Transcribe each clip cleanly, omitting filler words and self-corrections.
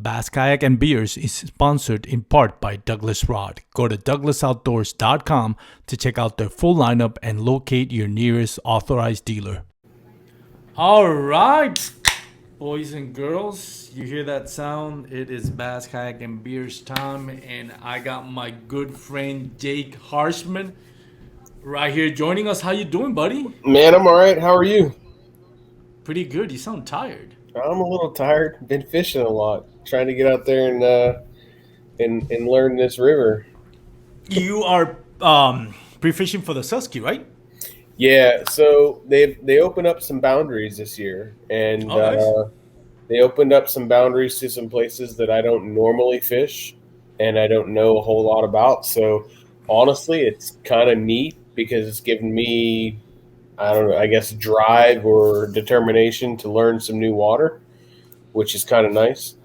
Bass Kayak and Beers is sponsored in part by Douglas Rod. Go to douglasoutdoors.com to check out their full lineup and locate your nearest authorized dealer. All right, boys and girls, you hear that sound? It is Bass Kayak and Beers time, and I got my good friend Jake Harshman right here joining us. How you doing, buddy? Man, I'm all right. How are you? Pretty good. You sound tired. I'm a little tired. Been fishing a lot, trying to get out there and learn this river. You are pre-fishing for the Susky, right? Yeah, so they opened up some boundaries this year, and Oh, nice. they opened up some boundaries to some places that I don't normally fish, and I don't know a whole lot about. So honestly, it's kind of neat because it's given me, I don't know, I guess drive or determination to learn some new water, which is kind of nice.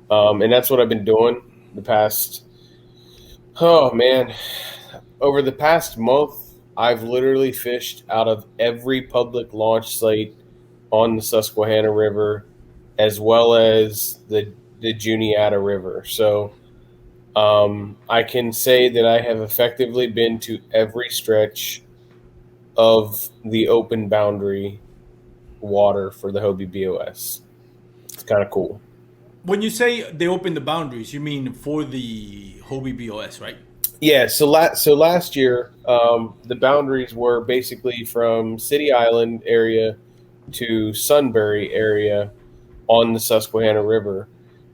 And that's what I've been doing the past. Oh man, over the past month, I've literally fished out of every public launch site on the Susquehanna River, as well as the Juniata River. So I can say that I have effectively been to every stretch of the open boundary water for the Hobie BOS. It's kind of cool. When you say they open the boundaries, you mean for the Hobie BOS, right? Yeah, so last year, the boundaries were basically from City Island area to Sunbury area on the Susquehanna River,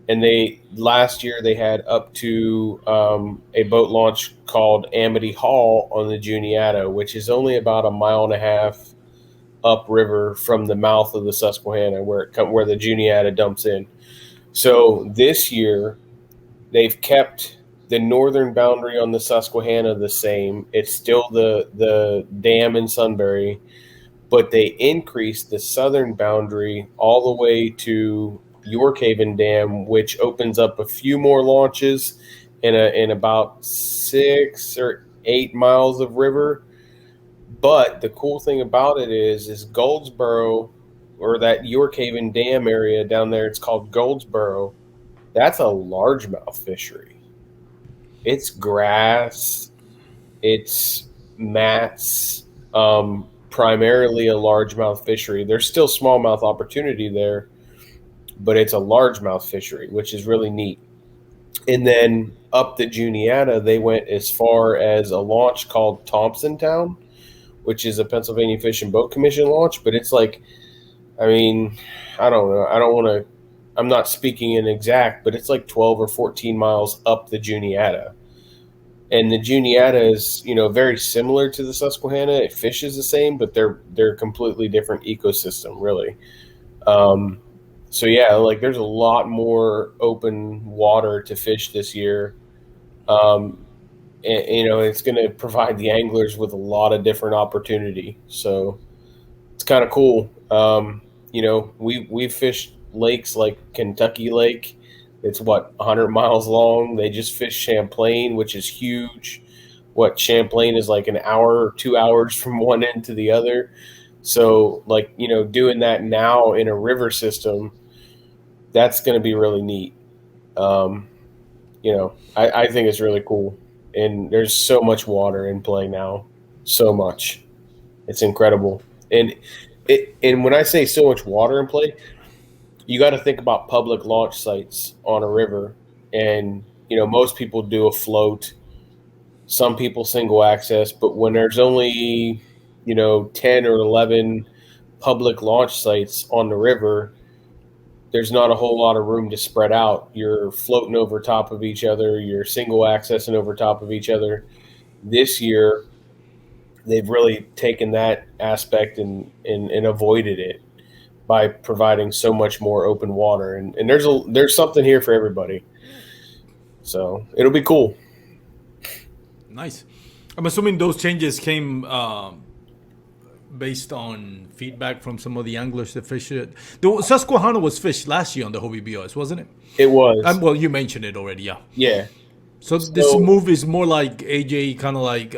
and they last year they had up to a boat launch called Amity Hall on the Juniata, which is only about a mile and a half upriver from the mouth of the Susquehanna, where the Juniata dumps in. So this year they've kept the northern boundary on the Susquehanna the same. It's still the dam in Sunbury, but they increased the southern boundary all the way to York Haven Dam, which opens up a few more launches in about 6 or 8 miles of river. But the cool thing about it is Goldsboro, or that York Haven Dam area down there, it's called Goldsboro. That's a largemouth fishery. It's grass, it's mats, primarily a largemouth fishery. There's still smallmouth opportunity there, but it's a largemouth fishery, which is really neat. And then up the Juniata, they went as far as a launch called Thompsontown, which is a Pennsylvania Fish and Boat Commission launch. But it's like, I mean, I don't know. I don't want to, I'm not speaking in exact, but it's like 12 or 14 miles up the Juniata. And the Juniata is, very similar to the Susquehanna. It fishes the same, but they're completely different ecosystem, really. So yeah, like there's a lot more open water to fish this year. And it's going to provide the anglers with a lot of different opportunity. So it's kind of cool. We've fished lakes like Kentucky Lake. It's 100 miles long. They just fished Champlain, which is huge. Champlain is like an hour or 2 hours from one end to the other. So doing that now in a river system, that's going to be really neat. I think it's really cool. And there's so much water in play now. So much. It's incredible. And when I say so much water in play, you got to think about public launch sites on a river. And, most people do a float. Some people single access. But when there's only, 10 or 11 public launch sites on the river, there's not a whole lot of room to spread out. You're floating over top of each other. You're single accessing over top of each other. This year, they've really taken that aspect and avoided it by providing so much more open water. And there's something here for everybody. So it'll be cool. Nice. I'm assuming those changes came based on feedback from some of the anglers that fished it. The Susquehanna was fished last year on the Hobie BOS, wasn't it? It was. Well, you mentioned it already, yeah. Yeah. So this move is more like AJ kind of like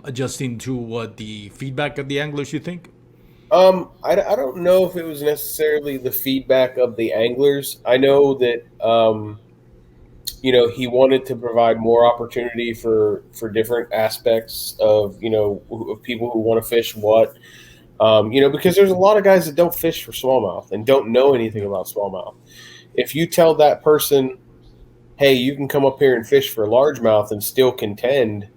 adjusting to what the feedback of the anglers, you think? I don't know if it was necessarily the feedback of the anglers. I know that he wanted to provide more opportunity for different aspects of of people who want to fish what. Because there's a lot of guys that don't fish for smallmouth and don't know anything Yeah. about smallmouth. If you tell that person, hey, you can come up here and fish for largemouth and still contend,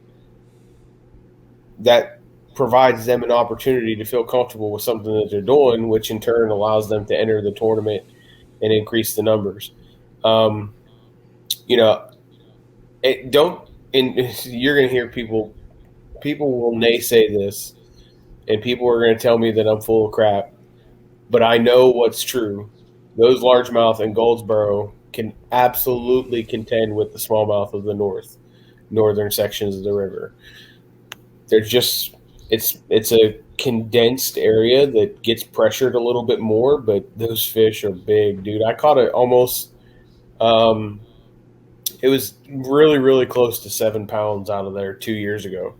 that provides them an opportunity to feel comfortable with something that they're doing, which in turn allows them to enter the tournament and increase the numbers. Um, you know, it don't, and you're going to hear people will naysay this, and people are going to tell me that I'm full of crap, but I know what's true. Those largemouth in Goldsboro can absolutely contend with the smallmouth of the northern sections of the river. They're just it's a condensed area that gets pressured a little bit more, but those fish are big, dude. I caught it almost. Um, it was really really close to 7 pounds out of there 2 years ago,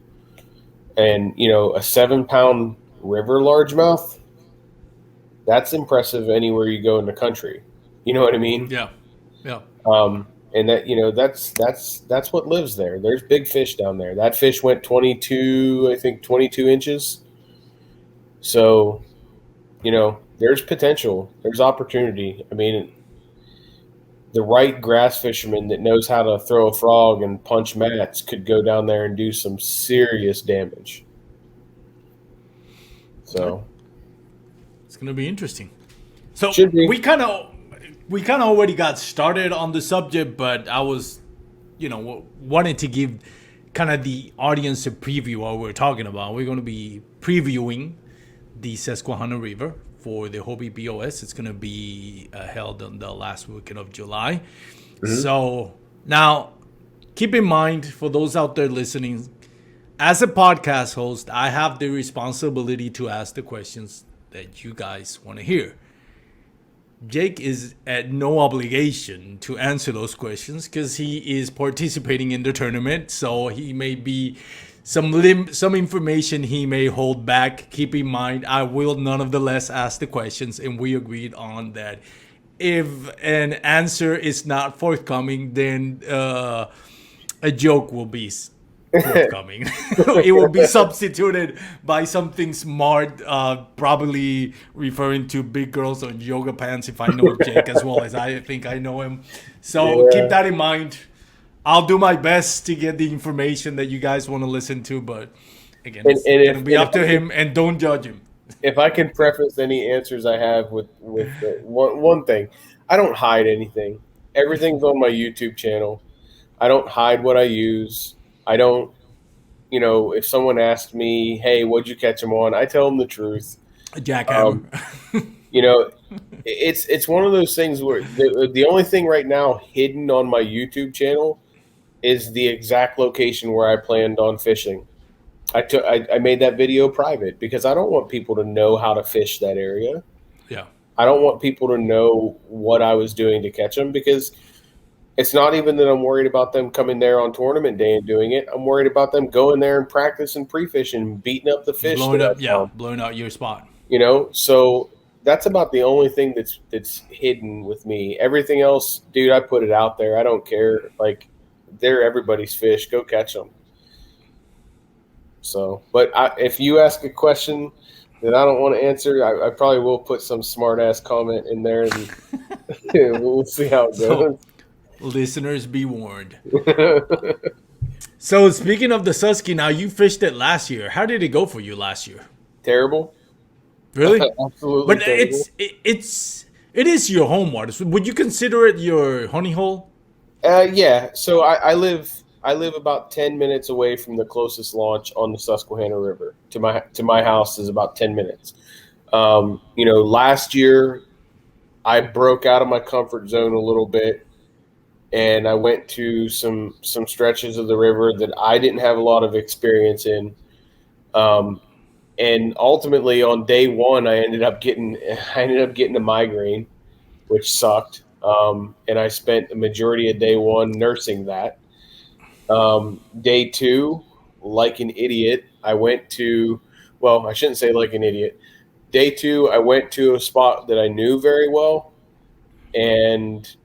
and a 7 pound river largemouth, that's impressive anywhere you go in the country. You know what I mean? Yeah. Yeah. And that's what lives there. There's big fish down there. That fish went 22, I think 22 inches. So, there's potential. There's opportunity. I mean, the right grass fisherman that knows how to throw a frog and punch mats could go down there and do some serious damage. All right. So, It's gonna be interesting. So should be. we kind of already got started on the subject, but I was, wanted to give kind of the audience a preview of what we're talking about. We're going to be previewing the Susquehanna River for the Hobie BOS. It's going to be held on the last weekend of July. Mhm. So now, keep in mind for those out there listening, as a podcast host, I have the responsibility to ask the questions that you guys want to hear. Jake is at no obligation to answer those questions because he is participating in the tournament. So he may be some information he may hold back. Keep in mind, I will nonetheless ask the questions, and we agreed on that. If an answer is not forthcoming, then a joke will be forthcoming. It will be substituted by something smart, probably referring to big girls on yoga pants if I know Jake as well as I think I know him. So keep Yeah. that in mind. I'll do my best to get the information that you guys want to listen to, but again, And, it's and going to if be and if up I to can him, and don't judge him. if I can preface any answers I have with one thing, I don't hide anything. Everything's on my YouTube channel. I don't hide what I use. I don't, if someone asks me, "Hey, what'd you catch them on?" I tell them the truth. A jackhammer. Um, you know, it's one of those things where the only thing right now hidden on my YouTube channel is the exact location where I planned on fishing. I made that video private because I don't want people to know how to fish that area. Yeah. I don't want people to know what I was doing to catch them because it's not even that I'm worried about them coming there on tournament day and doing it. I'm worried about them going there and practicing pre-fishing, beating up the fish that Blowing I up, yeah, found. blowing out your spot. So that's about the only thing that's hidden with me. Everything else, dude, I put it out there. I don't care. Like they're everybody's fish. Go catch them. So, but if you ask a question that I don't want to answer, I probably will put some smart ass comment in there, and we'll see how it So, goes. listeners, be warned. So, speaking of the Susky, now you fished it last year. How did it go for you last year? Terrible, Really? absolutely But terrible. it is your home water. So would you consider it your honey hole? Yeah, so I live about 10 minutes away from the closest launch on the Susquehanna River. To my house is about 10 minutes. Last year I broke out of my comfort zone a little bit, and I went to some stretches of the river that I didn't have a lot of experience in. Um, and ultimately, on day one, I ended up getting a migraine, which sucked. And I spent the majority of day one nursing that. Day two, like an idiot, I went to. Well, I shouldn't say like an idiot. day two, I went to a spot that I knew very well, and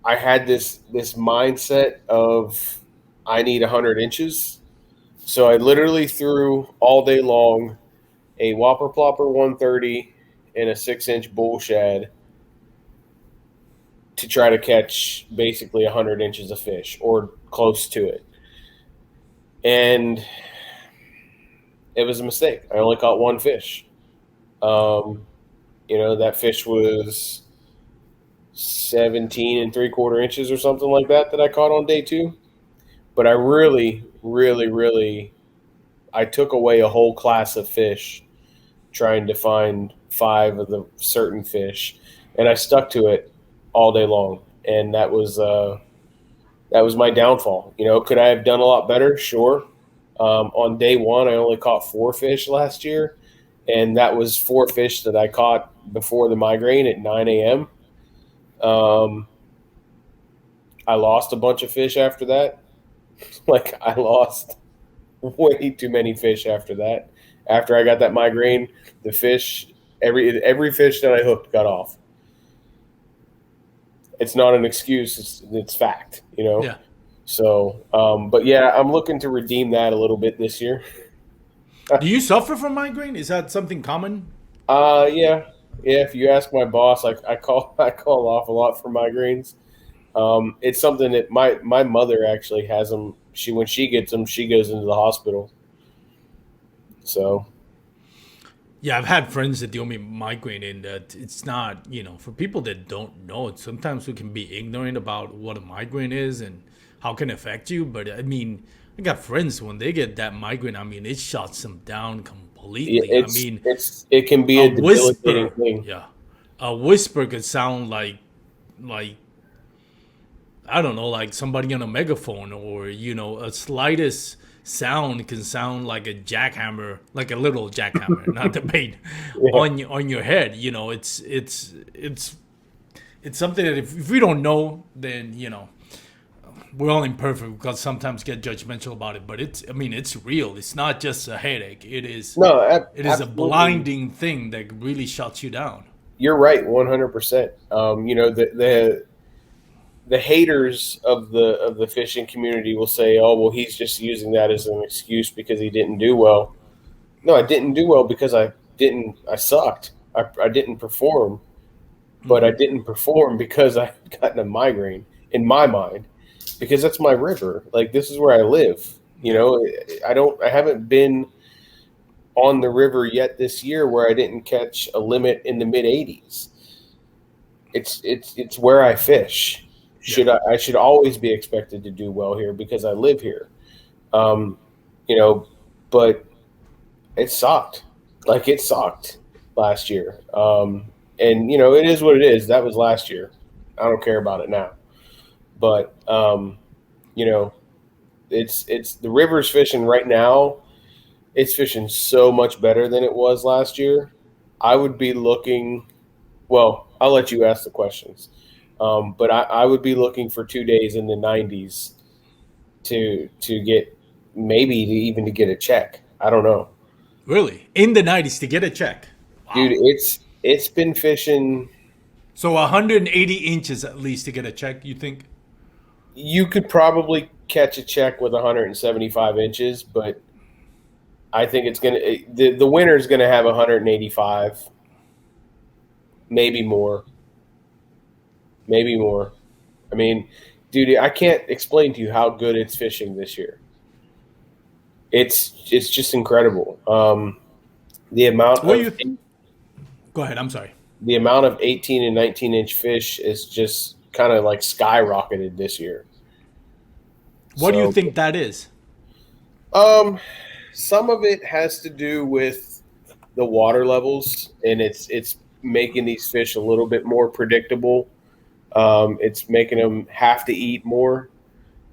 I had this mindset of I need 100 inches. So I literally threw all day long a Whopper Plopper 130 and a 6-inch bull shad to try to catch basically 100 inches of fish or close to it. And it was a mistake. I only caught one fish. Um, that fish was 17 and 3/4 inches or something like that I caught on day two. But I really, really, really, I took away a whole class of fish trying to find five of the certain fish, and I stuck to it all day long. And that was my downfall. Could I have done a lot better? Sure. On day one, I only caught four fish last year, and that was four fish that I caught before the migraine at 9 a.m. Um, I lost a bunch of fish after that. Like, I lost way too many fish after that. After I got that migraine, the fish, every fish that I hooked got off. It's not an excuse; it's fact. Yeah. So, but yeah, I'm looking to redeem that a little bit this year. Do you suffer from migraine? Is that something common? Yeah, yeah. If you ask my boss, I call I call off a lot for migraines. It's something that my mother actually has them. When she gets them, she goes into the hospital. So Yeah, I've had friends that deal me migraine, and that it's not, for people that don't know, sometimes we can be ignorant about what a migraine is and how it can affect you. But I mean, I got friends when they get that migraine, I mean, it shuts them down yeah, completely. I mean, it can be a a debilitating whisper, thing. yeah, a whisper could sound like I don't know, like somebody on a megaphone, or a slightest sound can sound like a jackhammer, like a little jackhammer, not the bait Yeah. on your head. It's something that if we don't know, then we're all imperfect because sometimes get judgmental about it. But I mean, it's real. It's not just a headache. No, It is a absolutely. blinding thing that really shuts you down. You're right, 100%. The haters of the fishing community will say, "Oh, well, he's just using that as an excuse because he didn't do well." No, I didn't do well because I didn't. I sucked. I didn't perform, but I didn't perform because I had gotten a migraine in my mind, because that's my river. Like, this is where I live. You Yeah. know, I haven't been on the river yet this year where I didn't catch a limit in the mid 80s. It's where I fish. Yeah. I should always be expected to do well here because I live here. Um, you know, but it sucked. Like, it sucked last year. And it is what it is. That was last year. I don't care about it now. But you know, it's the river's fishing right now. It's fishing so much better than it was last year. I would be looking. Well, I'll let you ask the questions. But I would be looking for 2 days in the 90s to get, maybe to even to get a check. I don't know, Really, in the 90s to get a check. dude. Wow. It's been fishing. So 180 inches at least to get a check, you think? You could probably catch a check with 175 inches, but I think the winner is gonna have 185, maybe more, maybe more. I mean, dude, I can't explain to you how good it's fishing this year. It's just incredible. The amount What do of you Go ahead, I'm sorry. the amount of 18 and 19-inch fish is just kind of like skyrocketed this year. What do you So, think that is? um, some of it has to do with the water levels, and it's making these fish a little bit more predictable. It's making them have to eat more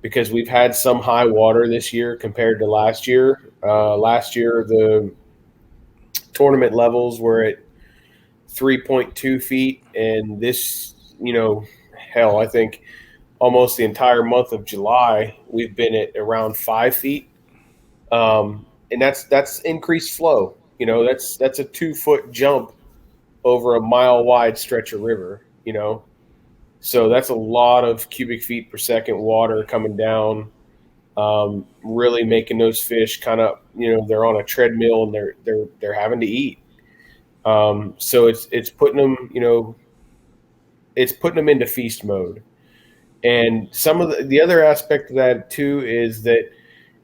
because we've had some high water this year compared to last year. Last year, the tournament levels were at 3.2 feet, and this, hell, I think almost the entire month of July, we've been at around 5 feet. And that's increased flow. That's a 2 foot jump over a mile wide stretch of river. So that's a lot of cubic feet per second water coming down, really making those fish kind of, they're on a treadmill and they're having to eat. So it's putting them, it's putting them into feast mode. And some of the other aspect of that too is that,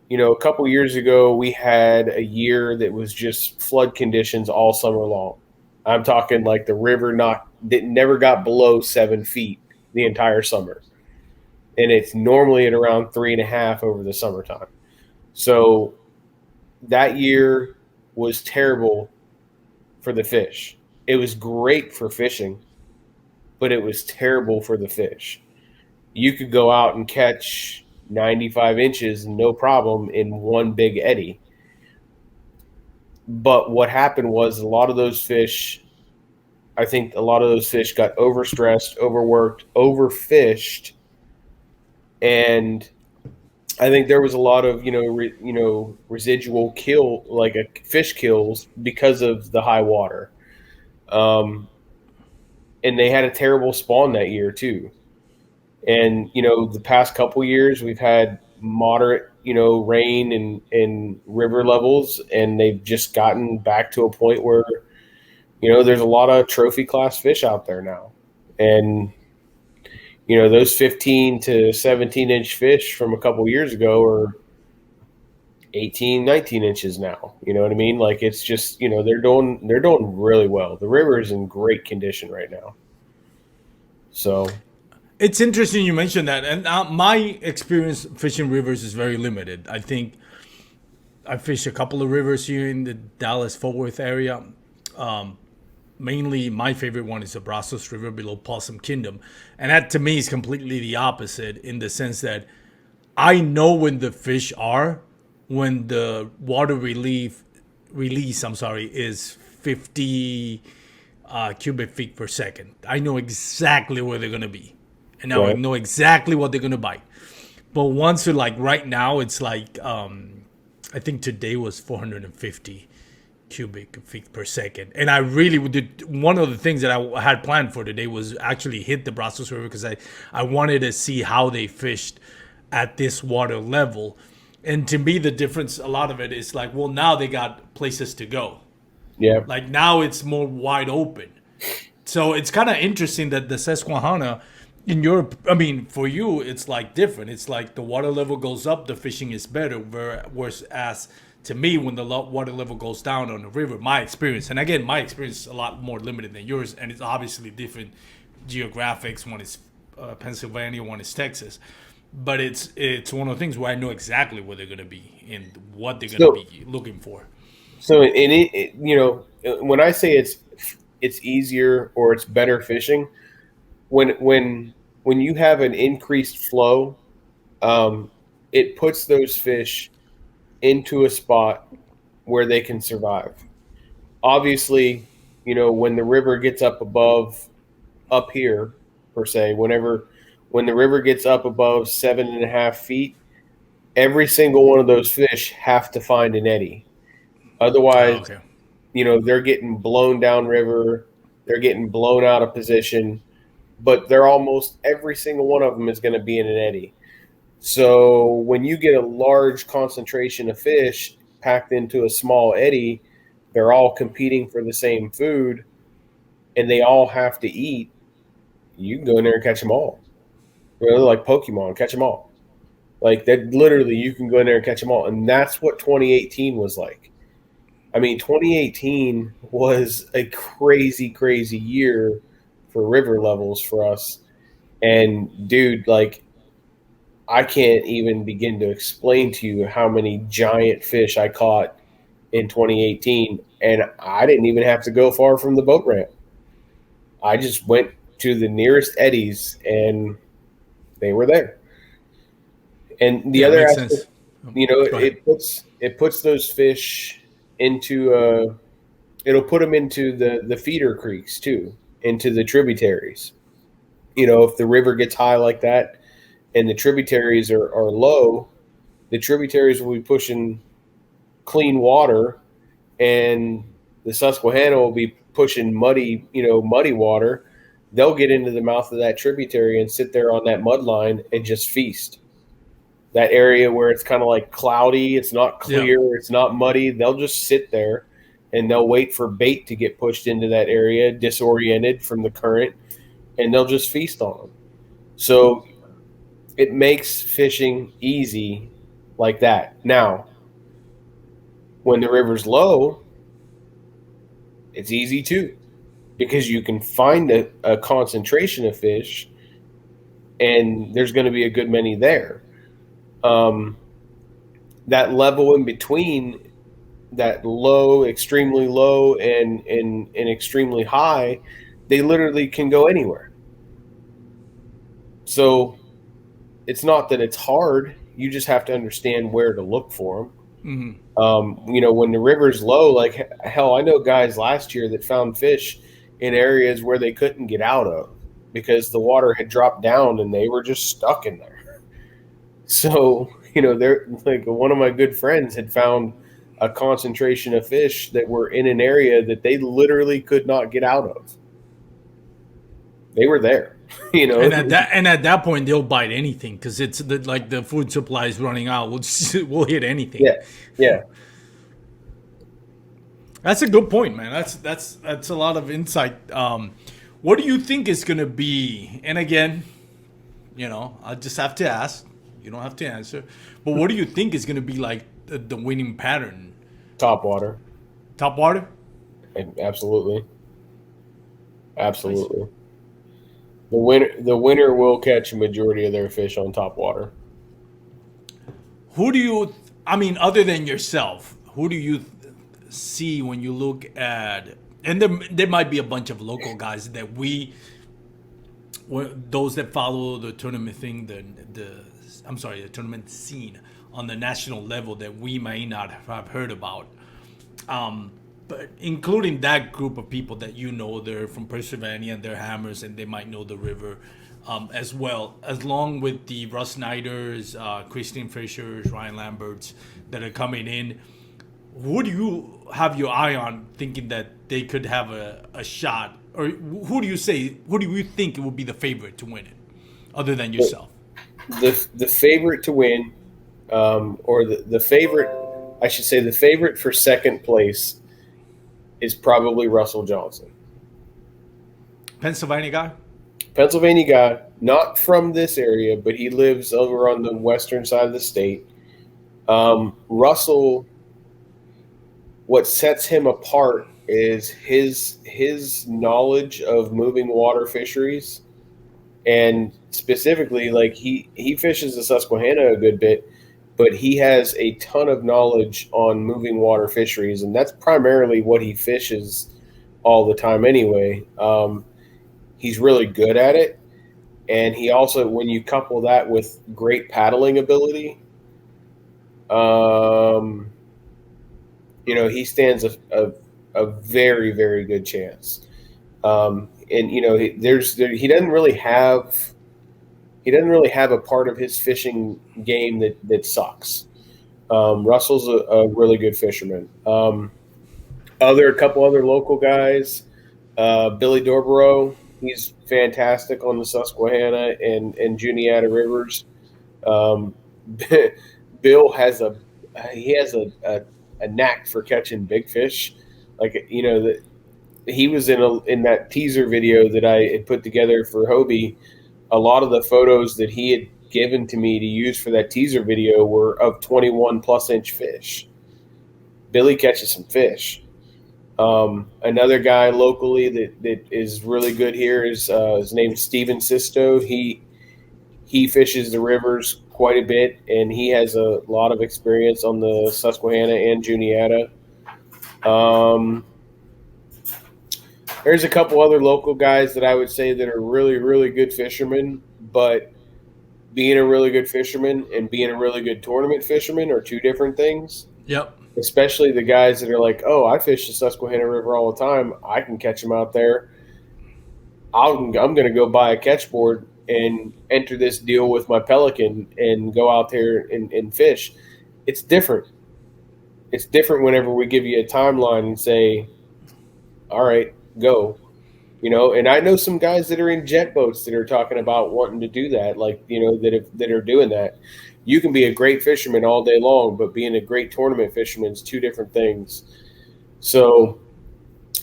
a couple years ago we had a year that was just flood conditions all summer long. I'm talking like the river never got below 7 feet the entire summer, and it's normally at around 3.5 over the summertime. So that year was terrible for the fish. It was great for fishing, but it was terrible for the fish. You could go out and catch 95 inches no problem in one big eddy. But what happened was I think a lot of those fish got overstressed, overworked, overfished, and I think there was a lot of residual like a fish kills because of the high water, and they had a terrible spawn that year too. And the past couple years we've had moderate rain and river levels, and they've just gotten back to a point where there's a lot of trophy class fish out there now, and those 15 to 17 inch fish from a couple years ago are 18, 19 inches now. You know what I mean? Like, it's just, they're doing really well. The river is in great condition right now. So It's interesting you mentioned that, and my experience fishing rivers is very limited. I think I fished a couple of rivers here in the Dallas-Fort Worth area. Mainly, my favorite one is the Brazos River below Possum Kingdom, and that to me is completely the opposite in the sense that I know when the fish are when the water release. I'm sorry, is 50 cubic feet per second. I know exactly where they're gonna be, and now I right. know exactly what they're gonna bite. But once you're like right now, it's like I think today was 450 cubic feet per second, and I really did. One of the things that I had planned for today was actually hit the Brazos River because I wanted to see how they fished at this water level. And to me, the difference, a lot of it is like, well, now they got places to go. Yeah. Like now it's more wide open. So it's kind of interesting that the Susquehanna, in your, I mean, for you, it's like different. It's like the water level goes up, the fishing is better. Whereas to me, when the water level goes down on the river, my experience, and again, my experience is a lot more limited than yours, and it's obviously different geographics. One is Pennsylvania, one is Texas. But it's one of the things where I know exactly where they're going to be and what they're going to So, be looking for. so in when I say it's easier or it's better fishing, when you have an increased flow, um, it puts those fish into a spot where they can survive. Obviously, when the river gets up here per se, when the river gets up above 7.5 feet, every single one of those fish have to find an eddy. Oh, Otherwise, okay. they're getting blown down river, they're getting blown out of position, but they're almost every single one of them is going to be in an eddy. So when you get a large concentration of fish packed into a small eddy, they're all competing for the same food and they all have to eat. You can go in there and catch them all. Like Pokemon, catch them all. Like that, literally, you can go in there and catch them all. And that's what 2018 was like. I mean, 2018 was a crazy, crazy year for river levels for us. And dude, like, I can't even begin to explain to you how many giant fish I caught in 2018. And I didn't even have to go far from the boat ramp. I just went to the nearest eddies and they were there. And the Yeah, it other makes aspect, sense. Go ahead. it puts those fish into it'll put them into the feeder creeks too, into the tributaries. If the river gets high like that and the tributaries are low, the tributaries will be pushing clean water and the Susquehanna will be pushing muddy water. They'll get into the mouth of that tributary and sit there on that mud line and just feast. That area where it's kind of like cloudy, it's not Yeah. clear, it's not muddy, they'll just sit there and they'll wait for bait to get pushed into that area, disoriented from the current, and they'll just feast on them. So it makes fishing easy like that. Now, when the river's low, it's easy too because you can find a concentration of fish and there's going to be a good many there. Um, that level in between that low, extremely low, and extremely high, they literally can go anywhere. So it's not that it's hard. You just have to understand where to look for them. When the river's low, like hell, I know guys last year that found fish in areas where they couldn't get out of because the water had dropped down and they were just stuck in there. So, they're like one of my good friends had found a concentration of fish that were in an area that they literally could not get out of. They were there, And at that point, they'll bite anything because it's like the food supply is running out. We'll hit anything. Yeah, yeah. That's a good point, man. That's a lot of insight. What do you think is gonna be? And again, I just have to ask. You don't have to answer. But what do you think is gonna be like the winning pattern? Top water. Top water? Absolutely. Absolutely. The winner will catch a majority of their fish on top water. Who do you? I mean, other than yourself, who do you see when you look at? And there might be a bunch of local guys that those that follow the tournament thing, the tournament scene on the national level that we may not have heard about. But including that group of people that they're from Pennsylvania and they're hammers and they might know the river as well, along with the Russ Snyders, Christine Fishers, Ryan Lamberts that are coming in. Who do you have your eye on thinking that they could have a shot? Or who do you think would be the favorite to win it, other than yourself? The favorite to win, or the favorite, I should say, the favorite for second place is probably Russell Johnson. Pennsylvania guy? Pennsylvania guy, not from this area, but he lives over on the western side of the state. Russell, what sets him apart is his knowledge of moving water fisheries, and specifically, like he fishes the Susquehanna a good bit, but he has a ton of knowledge on moving water fisheries, and that's primarily what he fishes all the time anyway. He's really good at it, and he also, when you couple that with great paddling ability, he stands a very, very good chance. And he doesn't really have a part of his fishing game that sucks. Russell's a really good fisherman. A couple other local guys, Billy Dorborough, he's fantastic on the Susquehanna and Juniata rivers. Bill has a knack for catching big fish. Like, he was in that teaser video that I had put together for Hobie. A lot of the photos that he had given to me to use for that teaser video were of 21 plus inch fish. Billy catches some fish. Another guy locally that is really good here is his name is Steven Sisto. He fishes the rivers quite a bit, and he has a lot of experience on the Susquehanna and Juniata. There's a couple other local guys that I would say that are really, really good fishermen, but being a really good fisherman and being a really good tournament fisherman are two different things. Yep. Especially the guys that are like, oh, I fish the Susquehanna River all the time. I can catch them out there. I'm going to go buy a catch board and enter this deal with my Pelican and go out there and fish. It's different. it's different whenever we give you a timeline and say, all right, go. And I know some guys that are in jet boats that are talking about wanting to do that, like, that are doing that. You can be a great fisherman all day long, but being a great tournament fisherman is two different things. So,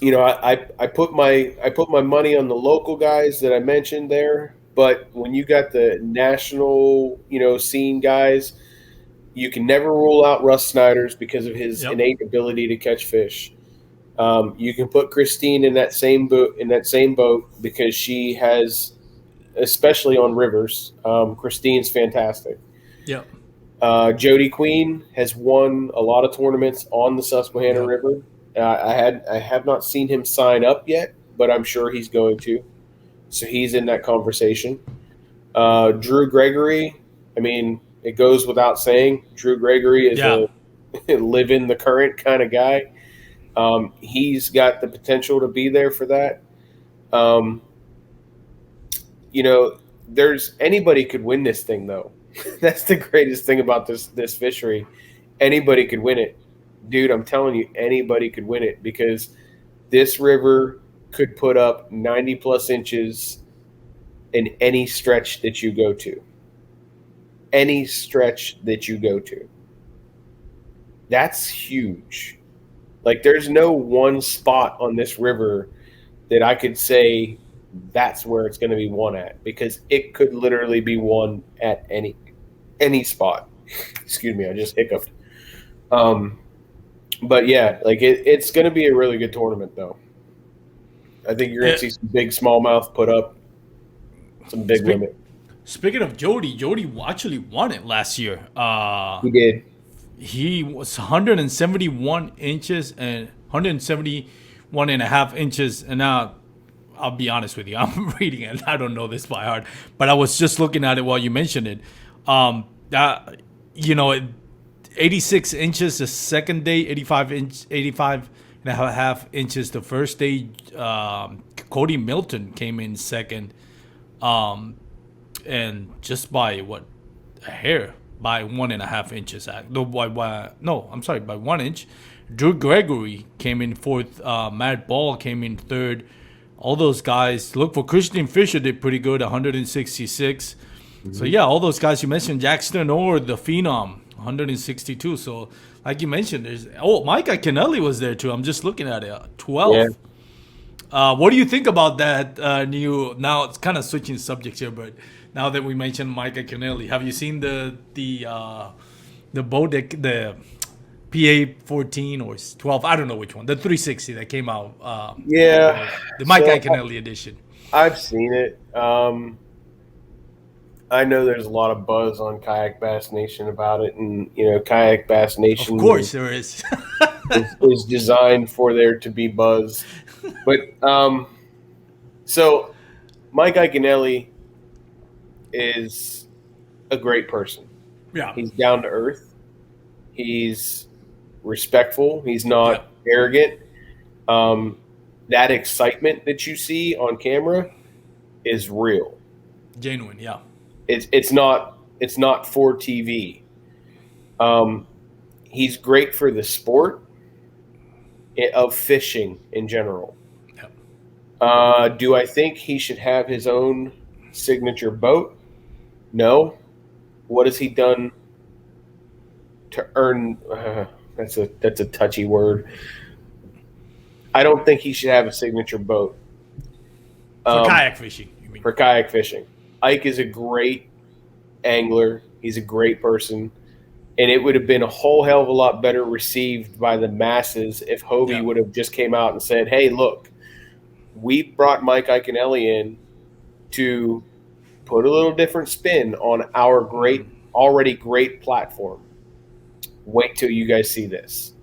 I put my money on the local guys that I mentioned there, but when you got the national, scene guys, you can never rule out Russ Snyder's because of his Yep. innate ability to catch fish. You can put Christine in that same boat because she has, especially on rivers. Christine's fantastic. Yep. Jody Queen has won a lot of tournaments on the Susquehanna Yep. River. I have not seen him sign up yet, but I'm sure he's going to. So he's in that conversation. Drew Gregory. I mean, it goes without saying. Drew Gregory is Yeah. a live in the current kind of guy. He's got the potential to be there for that. Um, there's anybody could win this thing though. That's the greatest thing about this fishery. Anybody could win it, dude. I'm telling you, anybody could win it because this river could put up 90 plus inches in any stretch that you go to. Any stretch that you go to. That's huge. Like, there's no one spot on this river that I could say that's where it's going to be won at, because it could literally be won at any spot. Excuse me, I just hiccuped. But yeah, like it's going to be a really good tournament, though. I think you're going Uh, to see some big smallmouth put up some big speak, limit. Speaking of Jody actually won it last year. He did. He was 171 inches and 171 and a half inches. And now, I'll be honest with you, I'm reading it. I don't know this by heart, but I was just looking at it while you mentioned it. That, 86 inches the second day, 85 and a half inches the first day. Cody Milton came in second, and just by a hair, by 1.5 inches. By 1 inch. Drew Gregory came in fourth. Matt Ball came in third. All those guys. Look for Christian Fisher, did pretty good, 166. Mm-hmm. So yeah, all those guys you mentioned, Jackson or the Phenom, 162. So like you mentioned, Mike Iaconelli was there too. I'm just looking at it, 12. Yeah. What do you think about that new? Now it's kind of switching subjects here, but now that we mentioned Mike Iaconelli, have you seen the boat, the PA 14 or 12? I don't know which one. The 360 that came out. Yeah. The Mike So, Iaconelli edition. I've seen it. I know there's a lot of buzz on Kayak Bass Nation about it, and Kayak Bass Nation Of course, there is. is designed for there to be buzz. But so Mike Iaconelli is a great person. Yeah. He's down to earth. He's respectful. He's not arrogant. That excitement that you see on camera is real. Genuine, yeah. It's not for TV. He's great for the sport of fishing in general. Yep. Do I think he should have his own signature boat? No. What has he done to earn? That's a touchy word. I don't think he should have a signature boat. For kayak fishing, you mean? For kayak fishing. Ike is a great angler. He's a great person. And it would have been a whole hell of a lot better received by the masses if Hobie would have just came out and said, hey, look, we brought Mike Iaconelli in to put a little different spin on our already great platform. Wait till you guys see this.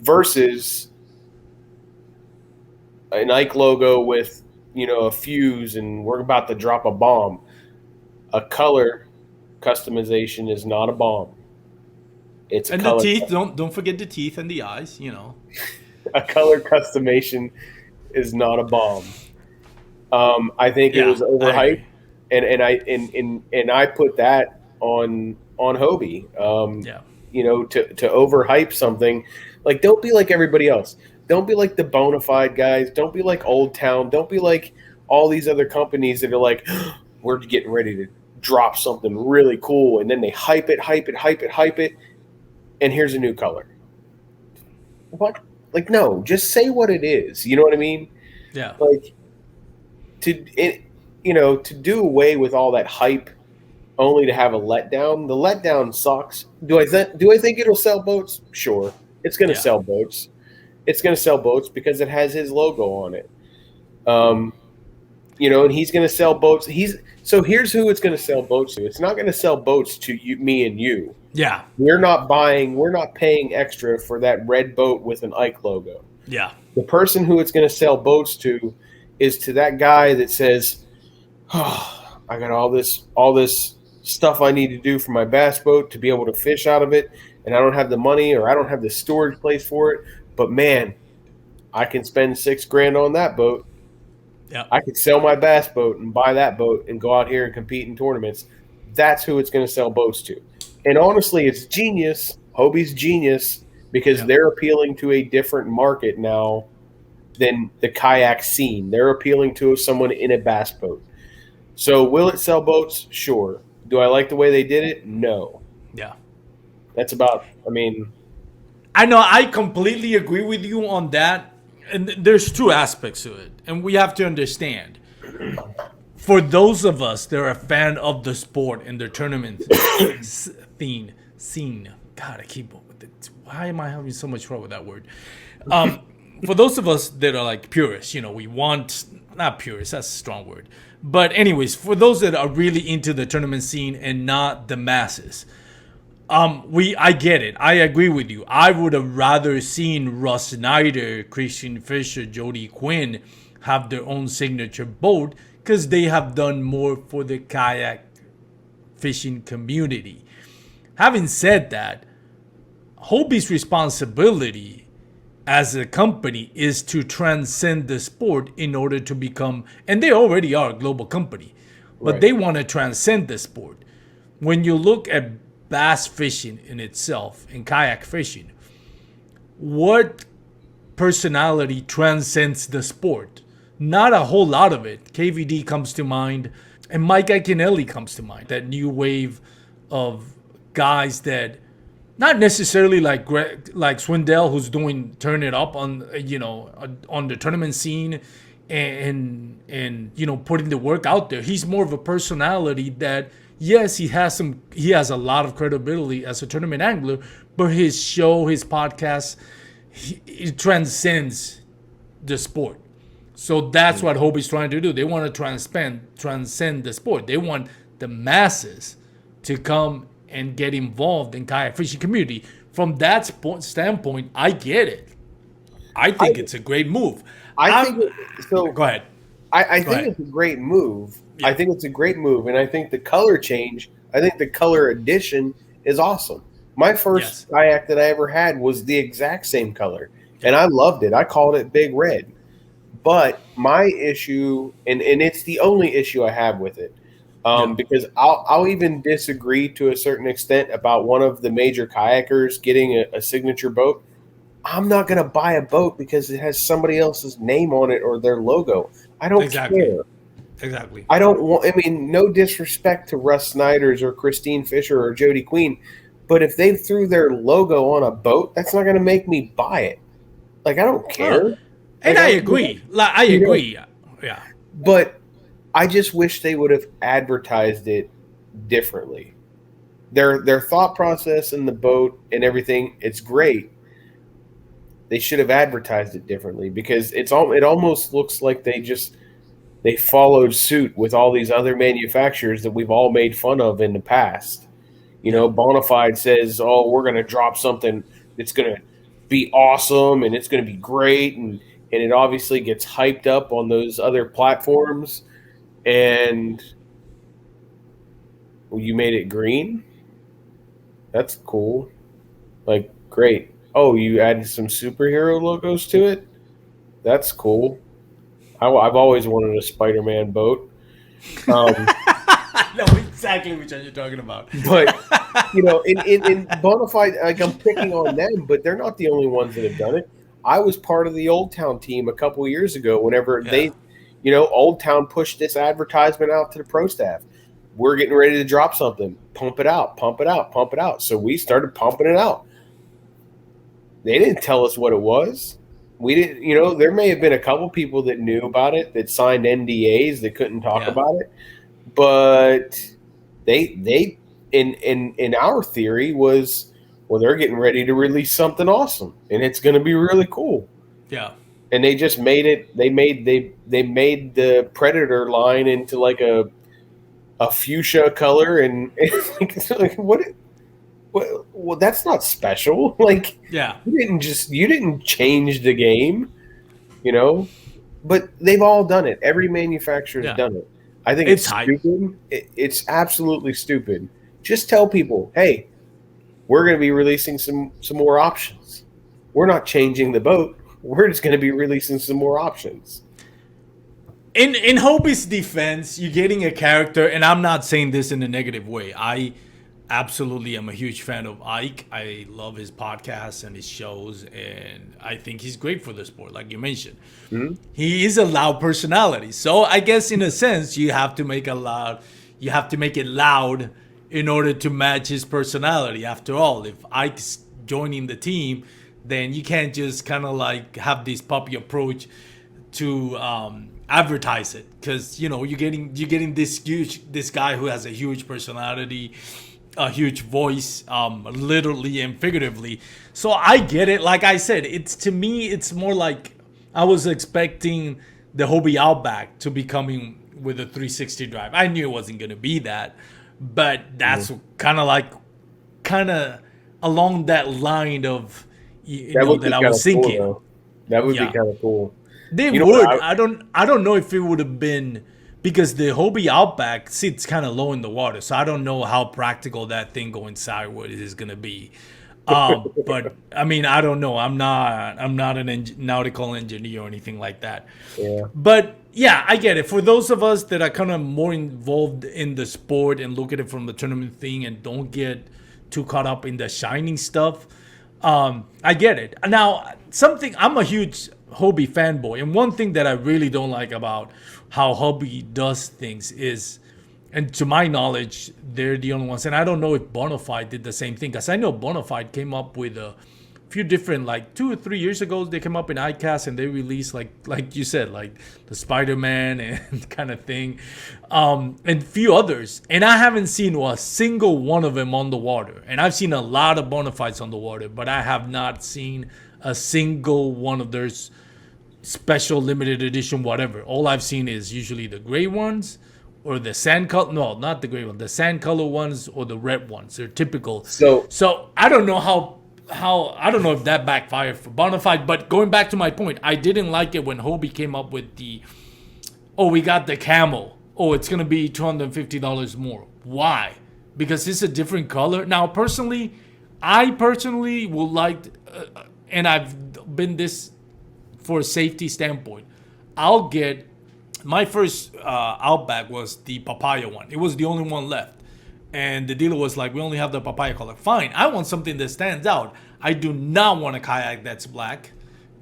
Versus an Ike logo with, a fuse and we're about to drop a bomb. A color customization is not a bomb. It's and the teeth. Don't forget the teeth and the eyes. A color customization is not a bomb. I think it was overhyped, and I put that on Hobie. to overhype something. Like, don't be like everybody else. Don't be like the bona fide guys. Don't be like Old Town. Don't be like all these other companies that are like, we're getting ready to drop something really cool, and then they hype it, and here's a new color. What? Like, no, just say what it is. You know what I mean? Yeah. Like, to do away with all that hype only to have a letdown. The letdown sucks. Do I think it'll sell boats? Sure, it's going to Yeah. sell boats. It's going to sell boats because it has his logo on it. And he's going to sell boats. So here's who it's going to sell boats to. It's not going to sell boats to you, me, and you. Yeah. We're not paying extra for that red boat with an Ike logo. Yeah. The person who it's going to sell boats to is to that guy that says, "Oh, I got all this stuff I need to do for my bass boat to be able to fish out of it, and I don't have the money or I don't have the storage place for it. But man, I can spend $6,000 on that boat. Yeah. I could sell my bass boat and buy that boat and go out here and compete in tournaments." That's who it's going to sell boats to. And honestly, it's genius. Hobie's genius because they're appealing to a different market now than the kayak scene. They're appealing to someone in a bass boat. So will it sell boats? Sure. Do I like the way they did it? No. Yeah. That's about, I know, I completely agree with you on that. And there's two aspects to it. And we have to understand. For those of us that are a fan of the sport and the tournament scene. God, why am I having so much trouble with that word? For those of us that are like purists, we want, not purists, that's a strong word. But anyways, for those that are really into the tournament scene and not the masses, I get it. I agree with you. I would have rather seen Russ Snyder, Christian Fisher, Jody Quinn have their own signature boat because they have done more for the kayak fishing community. Having said that, Hobie's responsibility as a company is to transcend the sport in order to become, and they already are a global company, but Right. they want to transcend the sport. When you look at bass fishing in itself and kayak fishing, what personality transcends the sport? Not a whole lot of it. KVD comes to mind, and Mike Iaconelli comes to mind. That new wave of guys that, not necessarily like Swindell, who's doing turn it up on on the tournament scene, and putting the work out there. He's more of a personality that, yes, he has a lot of credibility as a tournament angler, but his show, his podcast, it transcends the sport. So that's what Hobie's trying to do. They want to transcend the sport. They want the masses to come and get involved in kayak fishing community. From that standpoint, I get it. I think it's a great move. Go ahead. I think it's a great move. Yeah. I think it's a great move, and I think the color change, I think the color addition is awesome. My first kayak that I ever had was the exact same color, and I loved it. I called it Big Red. But my issue, and it's the only issue I have with it, because I'll even disagree to a certain extent about one of the major kayakers getting a signature boat. I'm not going to buy a boat because it has somebody else's name on it or their logo. I don't care. Exactly. I don't want. I mean, no disrespect to Russ Snyder's or Christine Fisher or Jody Queen, but if they threw their logo on a boat, that's not going to make me buy it. Like, I don't care. And I agree. I agree. Yeah. But I just wish they would have advertised it differently. Their thought process in the boat and everything, it's great. They should have advertised it differently because it almost looks like they followed suit with all these other manufacturers that we've all made fun of in the past. Bonafide says, "Oh, we're going to drop something that's going to be awesome and it's going to be great," and it obviously gets hyped up on those other platforms. And you made it green? That's cool. Like, great. Oh, you added some superhero logos to it? That's cool. I've always wanted a Spider-Man boat. No, exactly which one you're talking about. But in bona fide, like I'm picking on them, but they're not the only ones that have done it. I was part of the Old Town team a couple of years ago. Whenever Yeah. Old Town pushed this advertisement out to the pro staff, we're getting ready to drop something. Pump it out, pump it out, pump it out. So we started pumping it out. They didn't tell us what it was. We didn't, there may have been a couple people that knew about it that signed NDAs that couldn't talk Yeah. about it, but they in our theory was, well, they're getting ready to release something awesome and it's going to be really cool. Yeah. And they just made it. They made the Predator line into like a fuchsia color, and it's like what. Well, that's not special. Like, Yeah. you didn't change the game, But they've all done it. Every manufacturer's Yeah. done it. I think It's it's hype. stupid. It's absolutely stupid. Just tell people, hey, we're going to be releasing some more options. We're not changing the boat. We're just going to be releasing some more options. In Hobie's defense, you're getting a character, and I'm not saying this in a negative way. I absolutely am a huge fan of Ike. I love his podcasts and his shows, and I think he's great for the sport, like you mentioned. Mm-hmm. He is a loud personality, so I guess in a sense you have to make it loud in order to match his personality. After all, if Ike's joining the team, then you can't just kind of like have this puppy approach to advertise it, because you're getting this guy who has a huge personality, a huge voice, literally and figuratively. So I get it. Like I said, to me it's more like I was expecting the Hobie Outback to be coming with a 360 drive. I knew it wasn't going to be that, but that's kind of along that line of that I was thinking. Cool, that would be kind of cool. They would. I don't know if it would have been, because the Hobie Outback sits kind of low in the water, so I don't know how practical that thing going sideways is gonna be. But I mean, I don't know. I'm not an nautical engineer or anything like that. Yeah. But yeah, I get it. For those of us that are kind of more involved in the sport and look at it from the tournament thing and don't get too caught up in the shining stuff, I get it. Now, I'm a huge Hobie fanboy, and one thing that I really don't like about how Hobie does things is, and to my knowledge, they're the only ones, and I don't know if Bonafide did the same thing, because I know Bonafide came up with a few different, like 2 or 3 years ago, they came up in ICAST and they released like you said, like the Spider-Man and kind of thing, and a few others, and I haven't seen a single one of them on the water. And I've seen a lot of Bonafides on the water, but I have not seen a single one of theirs special limited edition whatever. All I've seen is usually the gray ones or the sand color. No, not the gray one. The sand color ones or the red ones. They're typical. So I don't know how I don't know if that backfired for Bonafide. But going back to my point, I didn't like it when Hobie came up with we got the camel. Oh, it's gonna be $250 more. Why? Because it's a different color. Now, I personally would like, and I've been this for a safety standpoint, I'll get my first Outback was the papaya one. It was the only one left, and the dealer was like, "We only have the papaya color." Fine, I want something that stands out. I do not want a kayak that's black.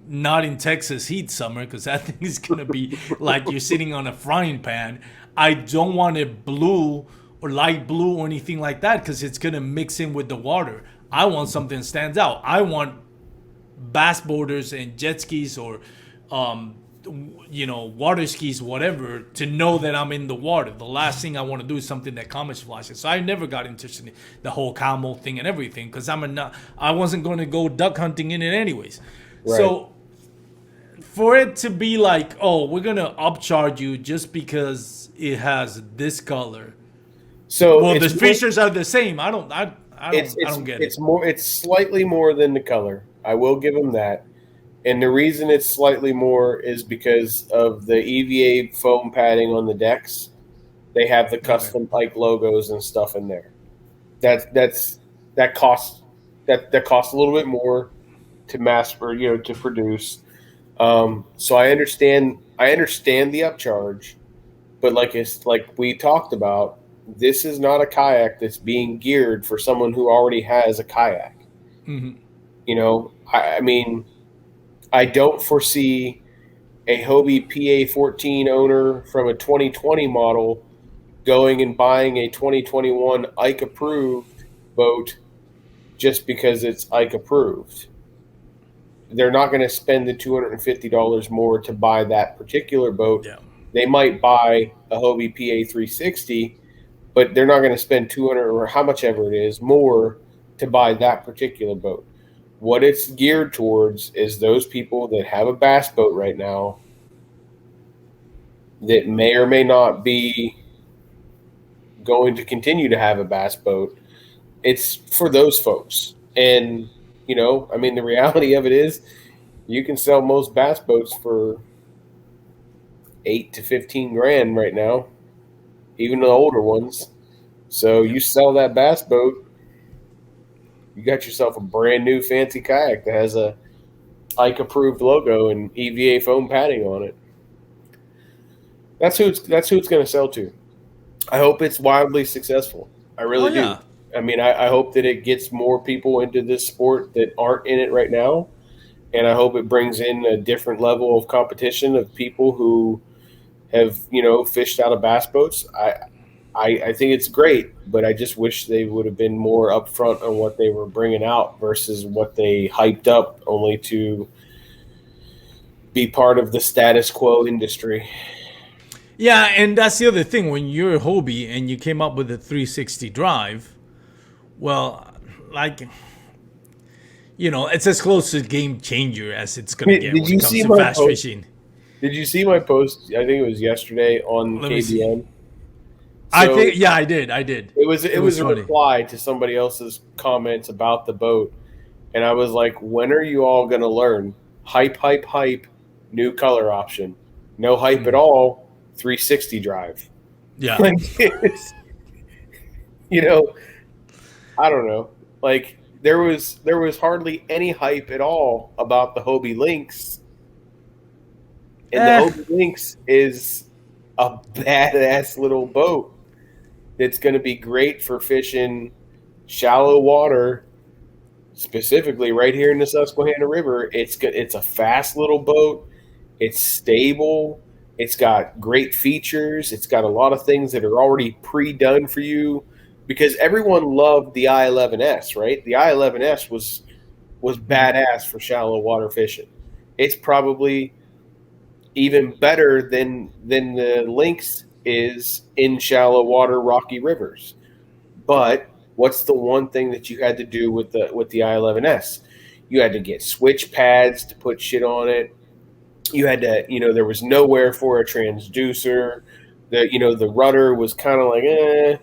Not in Texas heat summer, because that thing is gonna be like you're sitting on a frying pan. I don't want it blue or light blue or anything like that, because it's gonna mix in with the water. I want something that stands out. I want bass boarders and jet skis or water skis, whatever, to know that I'm in the water. The last thing I want to do is something that camouflages. So I never got interested in the whole camel thing and everything, because I wasn't going to go duck hunting in it anyways. Right. So for it to be like, oh, we're gonna upcharge you just because it has this color. So the features are the same. I don't get it. It's slightly more than the color. I will give them that. And the reason it's slightly more is because of the EVA foam padding on the decks. They have the custom Ike logos and stuff in there. That costs a little bit more to to produce. So I understand the upcharge, but like we talked about, this is not a kayak that's being geared for someone who already has a kayak. You know, I mean, I don't foresee a Hobie PA14 owner from a 2020 model going and buying a 2021 Ike approved boat just because it's Ike approved. They're not going to spend the $250 more to buy that particular boat. Yeah. They might buy a Hobie PA360, but they're not going to spend 200 or how much ever it is more to buy that particular boat. What it's geared towards is those people that have a bass boat right now that may or may not be going to continue to have a bass boat. It's for those folks. And, you know, I mean, the reality of it is you can sell most bass boats for 8 to 15 grand right now, even the older ones. So you sell that bass boat, you got yourself a brand new fancy kayak that has a Ike approved logo and EVA foam padding on it. That's who it's going to sell to. I hope it's wildly successful. I really do. I mean, I hope that it gets more people into this sport that aren't in it right now, and I hope it brings in a different level of competition of people who have, you know, fished out of bass boats. I think it's great, but I just wish they would have been more upfront on what they were bringing out versus what they hyped up only to be part of the status quo industry. Yeah, and that's the other thing. When you're a Hobie and you came up with a 360 drive, well, like, you know, it's as close to game changer as it's going to get when it comes to fast fishing. Did you see my post? I think it was yesterday on KBN. I think, yeah, I did. It was a reply to somebody else's comments about the boat, and I was like, "When are you all going to learn? Hype, hype, hype! New color option. No hype at all. 360 drive." Yeah, like, you know, I don't know. Like there was hardly any hype at all about the Hobie Lynx, and the Hobie Lynx is a badass little boat. It's going to be great for fishing shallow water, specifically right here in the Susquehanna River. It's a fast little boat. It's stable. It's got great features. It's got a lot of things that are already pre-done for you because everyone loved the I-11S, right? The I-11S was badass for shallow water fishing. It's probably even better than the Lynx is in shallow water, rocky rivers. But what's the one thing that you had to do with the I-11S? You had to get switch pads to put shit on it. You had to, you know, there was nowhere for a transducer. The rudder was kind of like,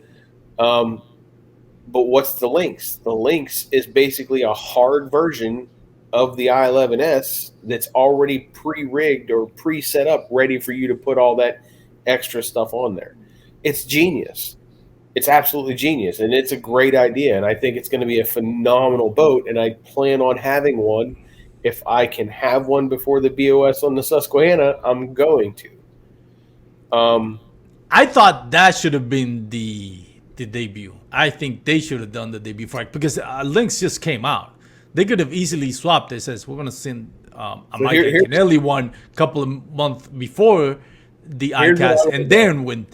but what's the Lynx? The Lynx is basically a hard version of the I-11S that's already pre-rigged or pre-set up, ready for you to put all that extra stuff on there. It's genius. It's absolutely genius, and it's a great idea, and I think it's going to be a phenomenal boat, and I plan on having one. If I can have one before the B.O.S. on the Susquehanna, I'm going to. I thought that should have been the debut. I think they should have done the debut for it because Lynx just came out. They could have easily swapped. It says we're going to send a Mike Antonelli one a couple of months before the ICAST, and then when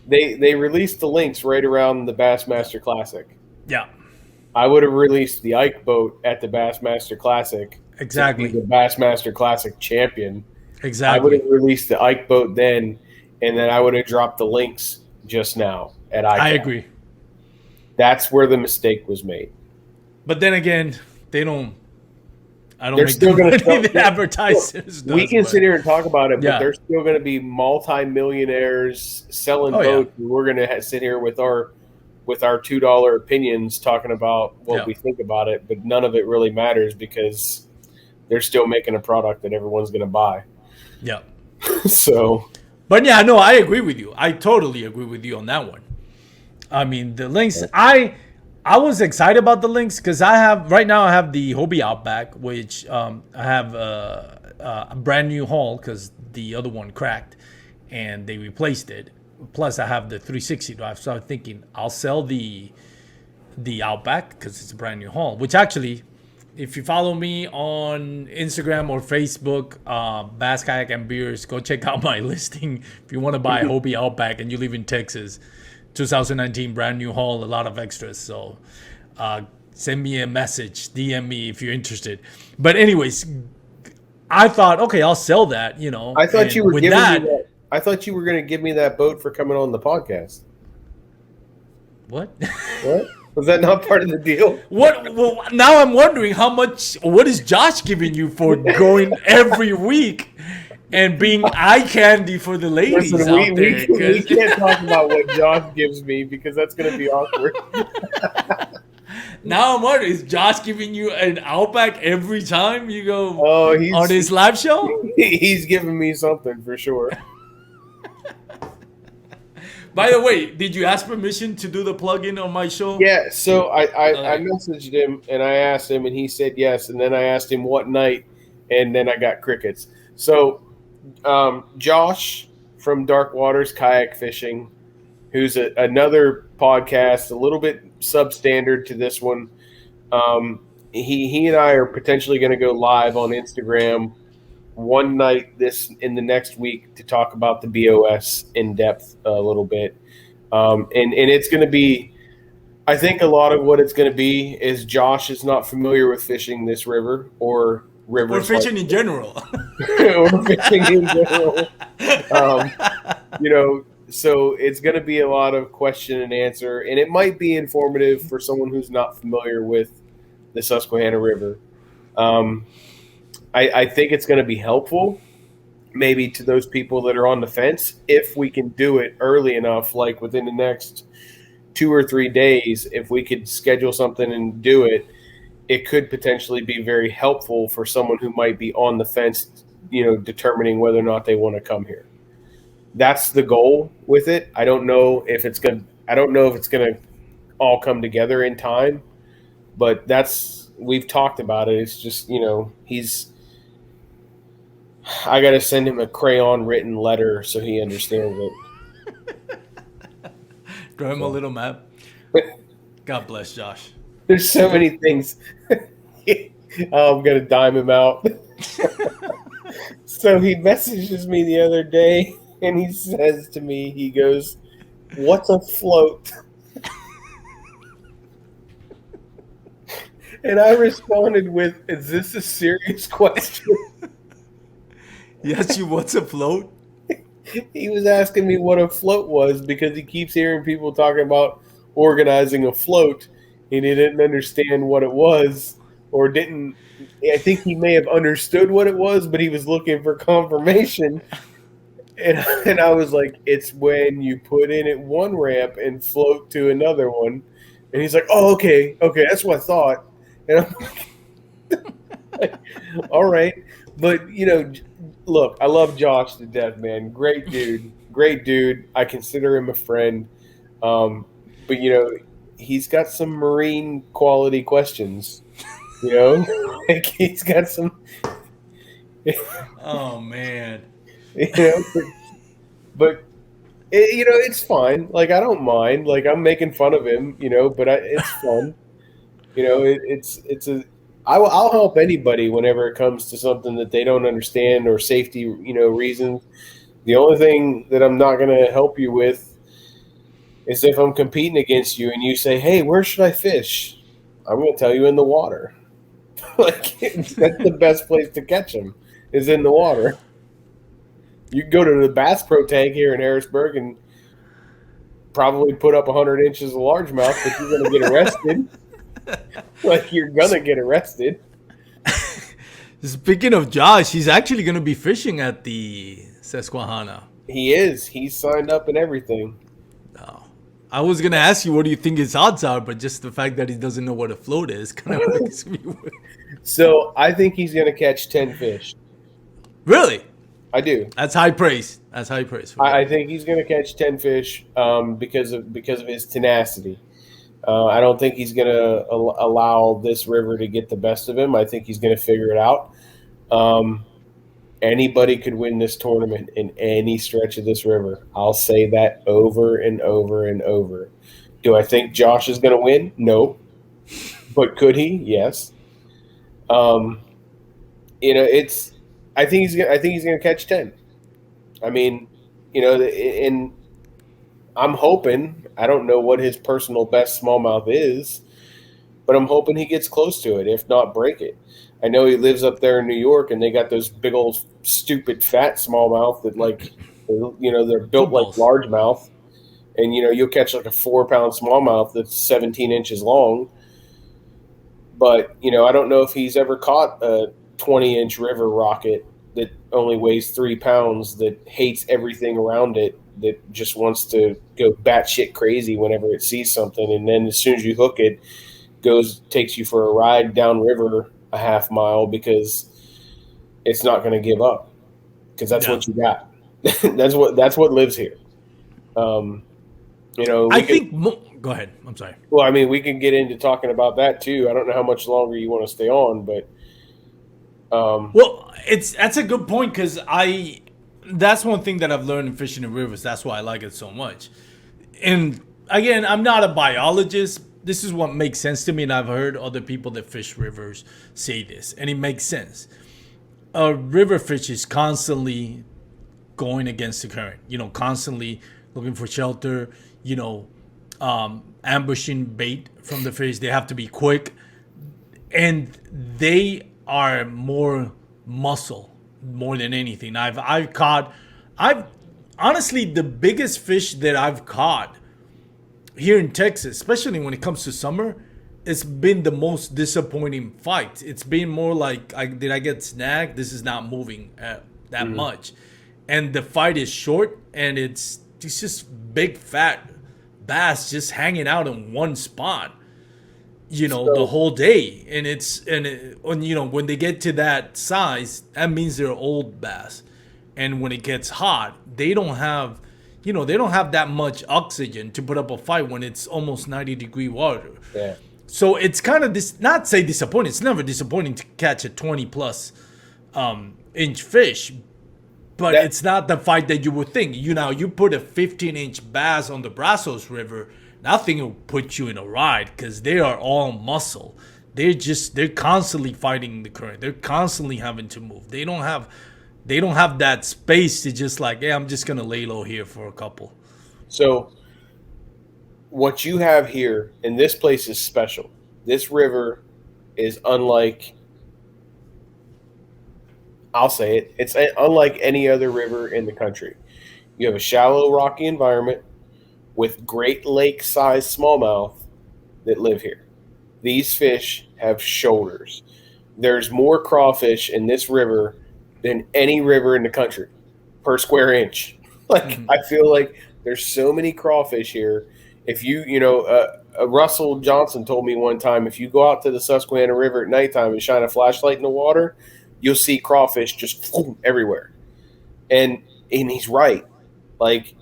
they released the Lynx right around the Bassmaster Classic. Yeah, I would have released the Ike boat at the Bassmaster Classic. Exactly, the Bassmaster Classic champion. Exactly, I would have released the Ike boat then, and then I would have dropped the Lynx just now at ICAST. I agree. That's where the mistake was made. But then again, they don't. I don't. They're still going to advertisers. We can sit here and talk about it, but they're still going to be multi-millionaires selling boats. Yeah. We're going to sit here with our $2 opinions talking about what we think about it, but none of it really matters because they're still making a product that everyone's going to buy. Yeah. So. But yeah, no, I agree with you. I totally agree with you on that one. I mean, the Lynx. I was excited about the Lynx because I have the Hobie Outback, which I have a brand new hull because the other one cracked, and they replaced it. Plus, I have the 360 drive, so I'm thinking I'll sell the Outback because it's a brand new haul. Which actually, if you follow me on Instagram or Facebook, Bass Kayak and Beers, go check out my listing if you want to buy a Hobie Outback and you live in Texas. 2019 brand new haul, a lot of extras. So send me a message, DM me if you're interested. But anyways, I thought, okay, I'll sell that. I thought you were with giving that, me that. I thought you were going to give me that boat for coming on the podcast. what? What? Was that not part of the deal? What? Well, now I'm wondering how much. What is Josh giving you for going every week and being eye candy for the ladies Listen, out there? we 'Cause can't talk about what Josh gives me because that's going to be awkward. now I'm wondering, is Josh giving you an Outback every time you go Oh, on his live show? he's giving me something for sure. By the way, did you ask permission to do the plug-in on my show? Yeah, so I Okay. messaged him and I asked him and he said yes, and then I asked him what night, and then I got crickets. So Josh from Dark Waters Kayak Fishing, who's another podcast, a little bit substandard to this one. He and I are potentially going to go live on Instagram one night in the next week to talk about the B.O.S. in depth a little bit, and it's going to be. I think a lot of what it's going to be is Josh is not familiar with fishing this river or Or rivers fishing in general. or fishing in general. Um, so it's going to be a lot of question and answer, and it might be informative for someone who's not familiar with the Susquehanna River. I think it's going to be helpful, maybe to those people that are on the fence, if we can do it early enough, like within the next 2 or 3 days. If we could schedule something and do it, it could potentially be very helpful for someone who might be on the fence, determining whether or not they want to come here. That's the goal with it. I don't know if it's going to all come together in time, but we've talked about it. It's just, I got to send him a crayon written letter so he understands it. Draw him a little map. God bless Josh. There's so many things. I'm going to dime him out. So he messages me the other day and he says to me, he goes, "What's a float?" And I responded with, "Is this a serious question?" He asked you what's a float? He was asking me what a float was because he keeps hearing people talking about organizing a float, and he didn't understand what it was, or didn't. I think he may have understood what it was, but he was looking for confirmation. And I was like, "It's when you put in at one ramp and float to another one." And he's like, "Oh, okay, that's what I thought." And I'm like, "All right." But, look, I love Josh to death, man. Great dude. I consider him a friend. But, he's got some marine quality questions, like he's got some, Oh man. but it's fine. Like, I don't mind. Like, I'm making fun of him, but it's fun. I'll help anybody whenever it comes to something that they don't understand or safety, reasons. The only thing that I'm not going to help you with is if I'm competing against you and you say, "Hey, where should I fish?" I'm going to tell you in the water. Like, that's the best place to catch them is in the water. You can go to the Bass Pro tank here in Harrisburg and probably put up 100 inches of largemouth, but you're going to get arrested. Like, you're going to get arrested. Speaking of Josh, he's actually going to be fishing at the Susquehanna. He is. He's signed up and everything. Oh. I was going to ask you what do you think his odds are, but just the fact that he doesn't know what a float is kind of makes me weird. So I think he's going to catch 10 fish. Really? I do. That's high praise. That's high praise. I think he's going to catch 10 fish because of his tenacity. I don't think he's going to allow this river to get the best of him. I think he's going to figure it out. Anybody could win this tournament in any stretch of this river. I'll say that over and over and over. Do I think Josh is going to win? No. But could he? Yes. Um, it's. I think he's. I think he's going to catch 10. I mean, and I'm hoping. I don't know what his personal best smallmouth is, but I'm hoping he gets close to it. If not, break it. I know he lives up there in New York, and they got those big old stupid fat smallmouth that they're built like Footballs. largemouth, and you'll catch like a 4 pound smallmouth that's 17 inches long. But I don't know if he's ever caught a 20-inch river rocket that only weighs 3 pounds, that hates everything around it, that just wants to go batshit crazy whenever it sees something, and then as soon as you hook it, takes you for a ride downriver a half mile because it's not going to give up, because that's Yeah. what you got. that's what lives here. I think. Go ahead. I'm sorry. Well, I mean, we can get into talking about that too. I don't know how much longer you want to stay on, but Well, that's a good point because that's one thing that I've learned in fishing in rivers. That's why I like it so much. And again, I'm not a biologist. This is what makes sense to me, and I've heard other people that fish rivers say this, and it makes sense. A river fish is constantly going against the current. Constantly looking for shelter. Ambushing bait from the fish. They have to be quick, and they are more muscle more than anything. I've honestly, the biggest fish that I've caught here in Texas, especially when it comes to summer, it's been the most disappointing fight. It's been more like, did I get snagged? This is not moving that much, and the fight is short, and it's just big fat bass just hanging out in one spot. The whole day, and when they get to that size, that means they're old bass, and when it gets hot, they don't have that much oxygen to put up a fight when it's almost 90-degree water. yeah. So it's kind of not say disappointing. It's never disappointing to catch a 20 plus inch fish, but it's not the fight that you would think. You put a 15-inch bass on the Brazos River, nothing will put you in a ride because they are all muscle. They're constantly fighting the current. They're constantly having to move. They don't have that space to just like, hey, I'm just gonna lay low here for a couple. So what you have here, and this place is special. This river is unlike, I'll say it, it's unlike any other river in the country. You have a shallow, rocky environment with Great Lake-sized smallmouth that live here. These fish have shoulders. There's more crawfish in this river than any river in the country per square inch. I feel like there's so many crawfish here. If Russell Johnson told me one time, if you go out to the Susquehanna River at nighttime and shine a flashlight in the water, you'll see crawfish just everywhere. And he's right.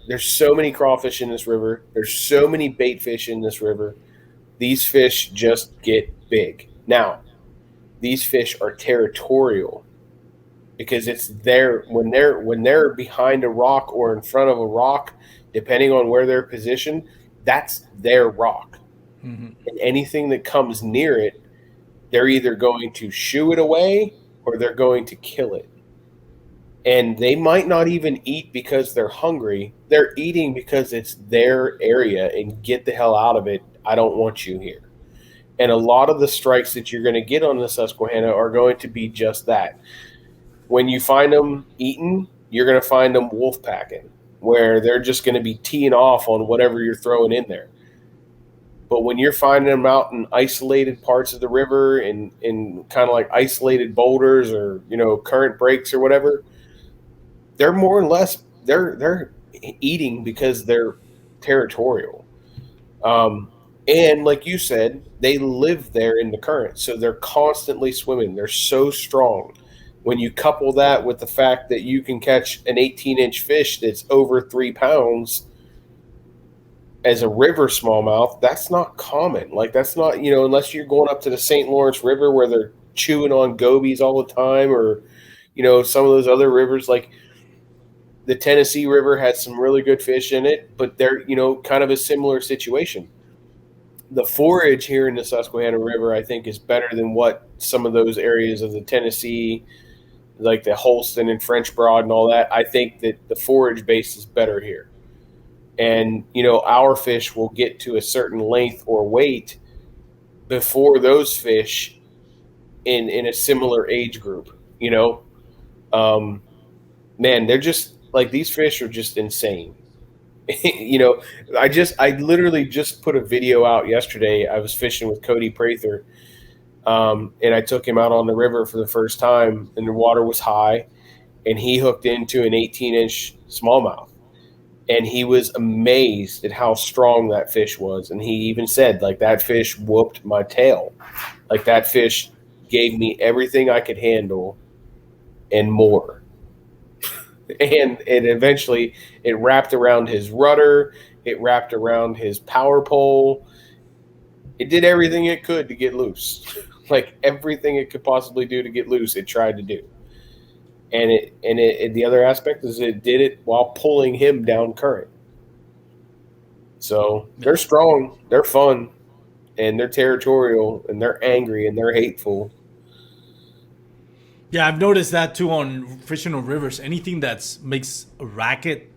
There's so many crawfish in this river. There's so many bait fish in this river. These fish just get big. Now, these fish are territorial because it's when they're behind a rock or in front of a rock, depending on where they're positioned, that's their rock. And anything that comes near it, they're either going to shoo it away or they're going to kill it. And they might not even eat because they're hungry. They're eating because it's their area, and get the hell out of it. I don't want you here. And a lot of the strikes that you're going to get on the Susquehanna are going to be just that. When you find them eating, you're going to find them wolf packing, where they're just going to be teeing off on whatever you're throwing in there. But when you're finding them out in isolated parts of the river and in kind of like isolated boulders or, current breaks or whatever, they're more or less they're eating because they're territorial. And like you said, they live there in the current, so they're constantly swimming. They're so strong. When you couple that with the fact that you can catch an 18-inch fish that's over 3 pounds as a river smallmouth, that's not common. That's not, unless you're going up to the St. Lawrence River where they're chewing on gobies all the time, or some of those other rivers, like the Tennessee River, has some really good fish in it, but they're, kind of a similar situation. The forage here in the Susquehanna River, I think, is better than what some of those areas of the Tennessee, like the Holston and French Broad and all that. I think that the forage base is better here. And, our fish will get to a certain length or weight before those fish in a similar age group, man, they're just like, these fish are just insane. I literally just put a video out yesterday. I was fishing with Cody Prather, and I took him out on the river for the first time, and the water was high, and he hooked into an 18-inch smallmouth, and he was amazed at how strong that fish was. And he even said, like, that fish whooped my tail. Like, that fish gave me everything I could handle and more. And eventually it wrapped around his rudder, it wrapped around his power pole. It did everything it could to get loose. Like, everything it could possibly do to get loose, it tried to do. And the other aspect is it did it while pulling him down current. So they're strong, they're fun, and they're territorial, and they're angry, and they're hateful. Yeah, I've noticed that too on fishing on rivers. Anything that makes a racket,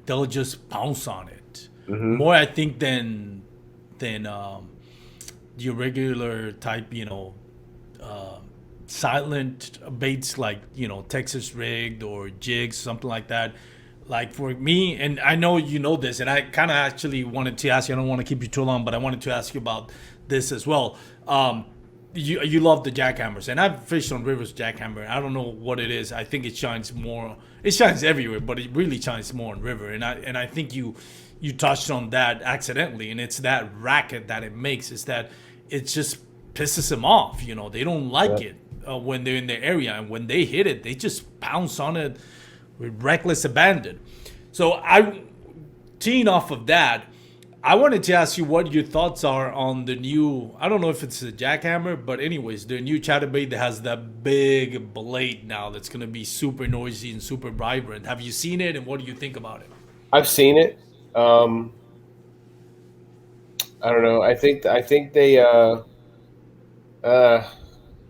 they'll just pounce on it. Mm-hmm. More, I think, than your regular type, silent baits like, Texas rigged or jigs, something like that. Like for me, and I know you know this, and I kind of actually wanted to ask you, I don't want to keep you too long, but I wanted to ask you about this as well. You love the jackhammers, and I've fished on rivers jackhammer. I don't know what it is. I think it shines more. It shines everywhere, but it really shines more on river. And I think you touched on that accidentally, and it's that racket that it makes. Is that it just pisses them off. They don't like it when they're in their area, and when they hit it, they just pounce on it with reckless abandon. So teeing off of that, I wanted to ask you what your thoughts are on the new, I don't know if it's a jackhammer, but anyways, the new chatterbait that has that big blade now that's going to be super noisy and super vibrant. Have you seen it, and what do you think about it? I've seen it. I don't know. I think they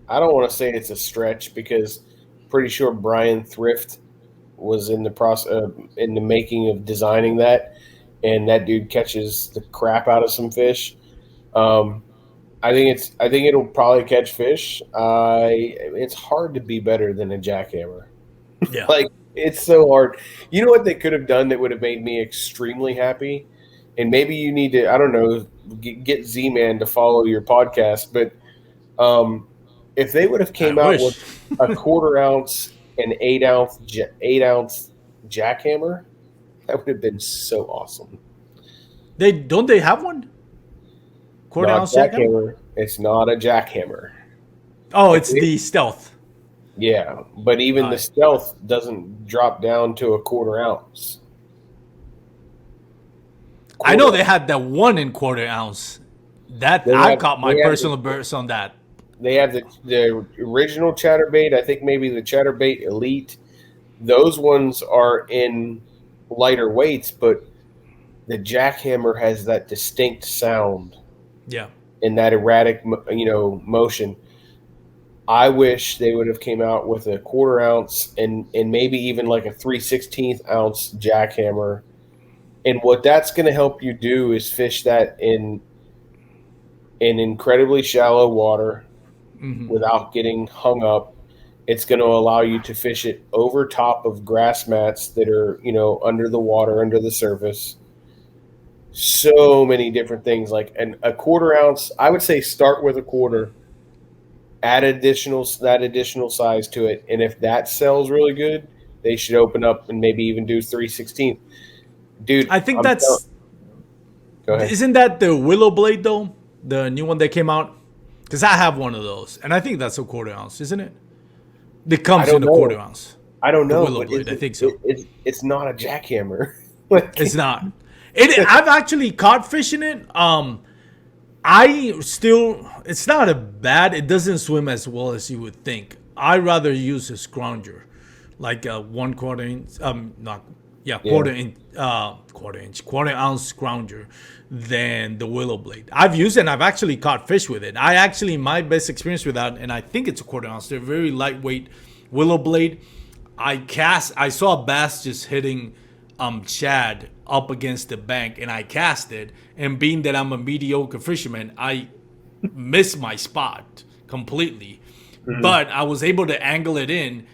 I don't want to say it's a stretch, because I'm pretty sure Brian Thrift was in the process in the making of designing that, and that dude catches the crap out of some fish. I think it'll probably catch fish. It's hard to be better than a jackhammer. Yeah. Like, it's so hard. You know what they could have done that would have made me extremely happy? And maybe you need to, I don't know, get Z-Man to follow your podcast, but if they would have came out with a 1/4 ounce and 8-ounce jackhammer, that would have been so awesome. Don't they have one? 1/4 ounce jackhammer? It's not a jackhammer. Oh, it's the stealth. Yeah, but even the stealth doesn't drop down to a 1/4 ounce. I know they had that 1 1/4 ounce. I caught my personal burst on that. They have the original chatterbait. I think maybe the chatterbait elite. Those ones are in lighter weights, but the jackhammer has that distinct sound. Yeah. And that erratic, motion. I wish they would have came out with a 1/4 ounce and maybe even like a 3/16 ounce jackhammer. And what that's going to help you do is fish that in incredibly shallow water without getting hung up. It's going to allow you to fish it over top of grass mats that are, under the water, under the surface. So many different things. Like a 1/4 ounce, I would say start with a 1/4, add that additional size to it. And if that sells really good, they should open up and maybe even do 3/16. Dude, I think go ahead. Isn't that the Willow Blade though? The new one that came out? Because I have one of those, and I think that's a 1/4 ounce, isn't it? It comes in a 1/4 ounce. I don't know. Willow Blade, I think so. It's not a jackhammer. It's not. I've actually caught fish in it. It's not a bad. It doesn't swim as well as you would think. I rather use a scrounger, like a 1/4 inch, not yeah, Yeah. quarter ounce scrounger, than the willow blade. I've used it and I've actually caught fish with it. I actually my best experience with that, and I think it's a quarter ounce. They're very lightweight willow blade. I saw a bass just hitting shad up against the bank, and I cast it. And being that I'm a mediocre fisherman, I missed my spot completely. Mhm. But I was able to angle it in,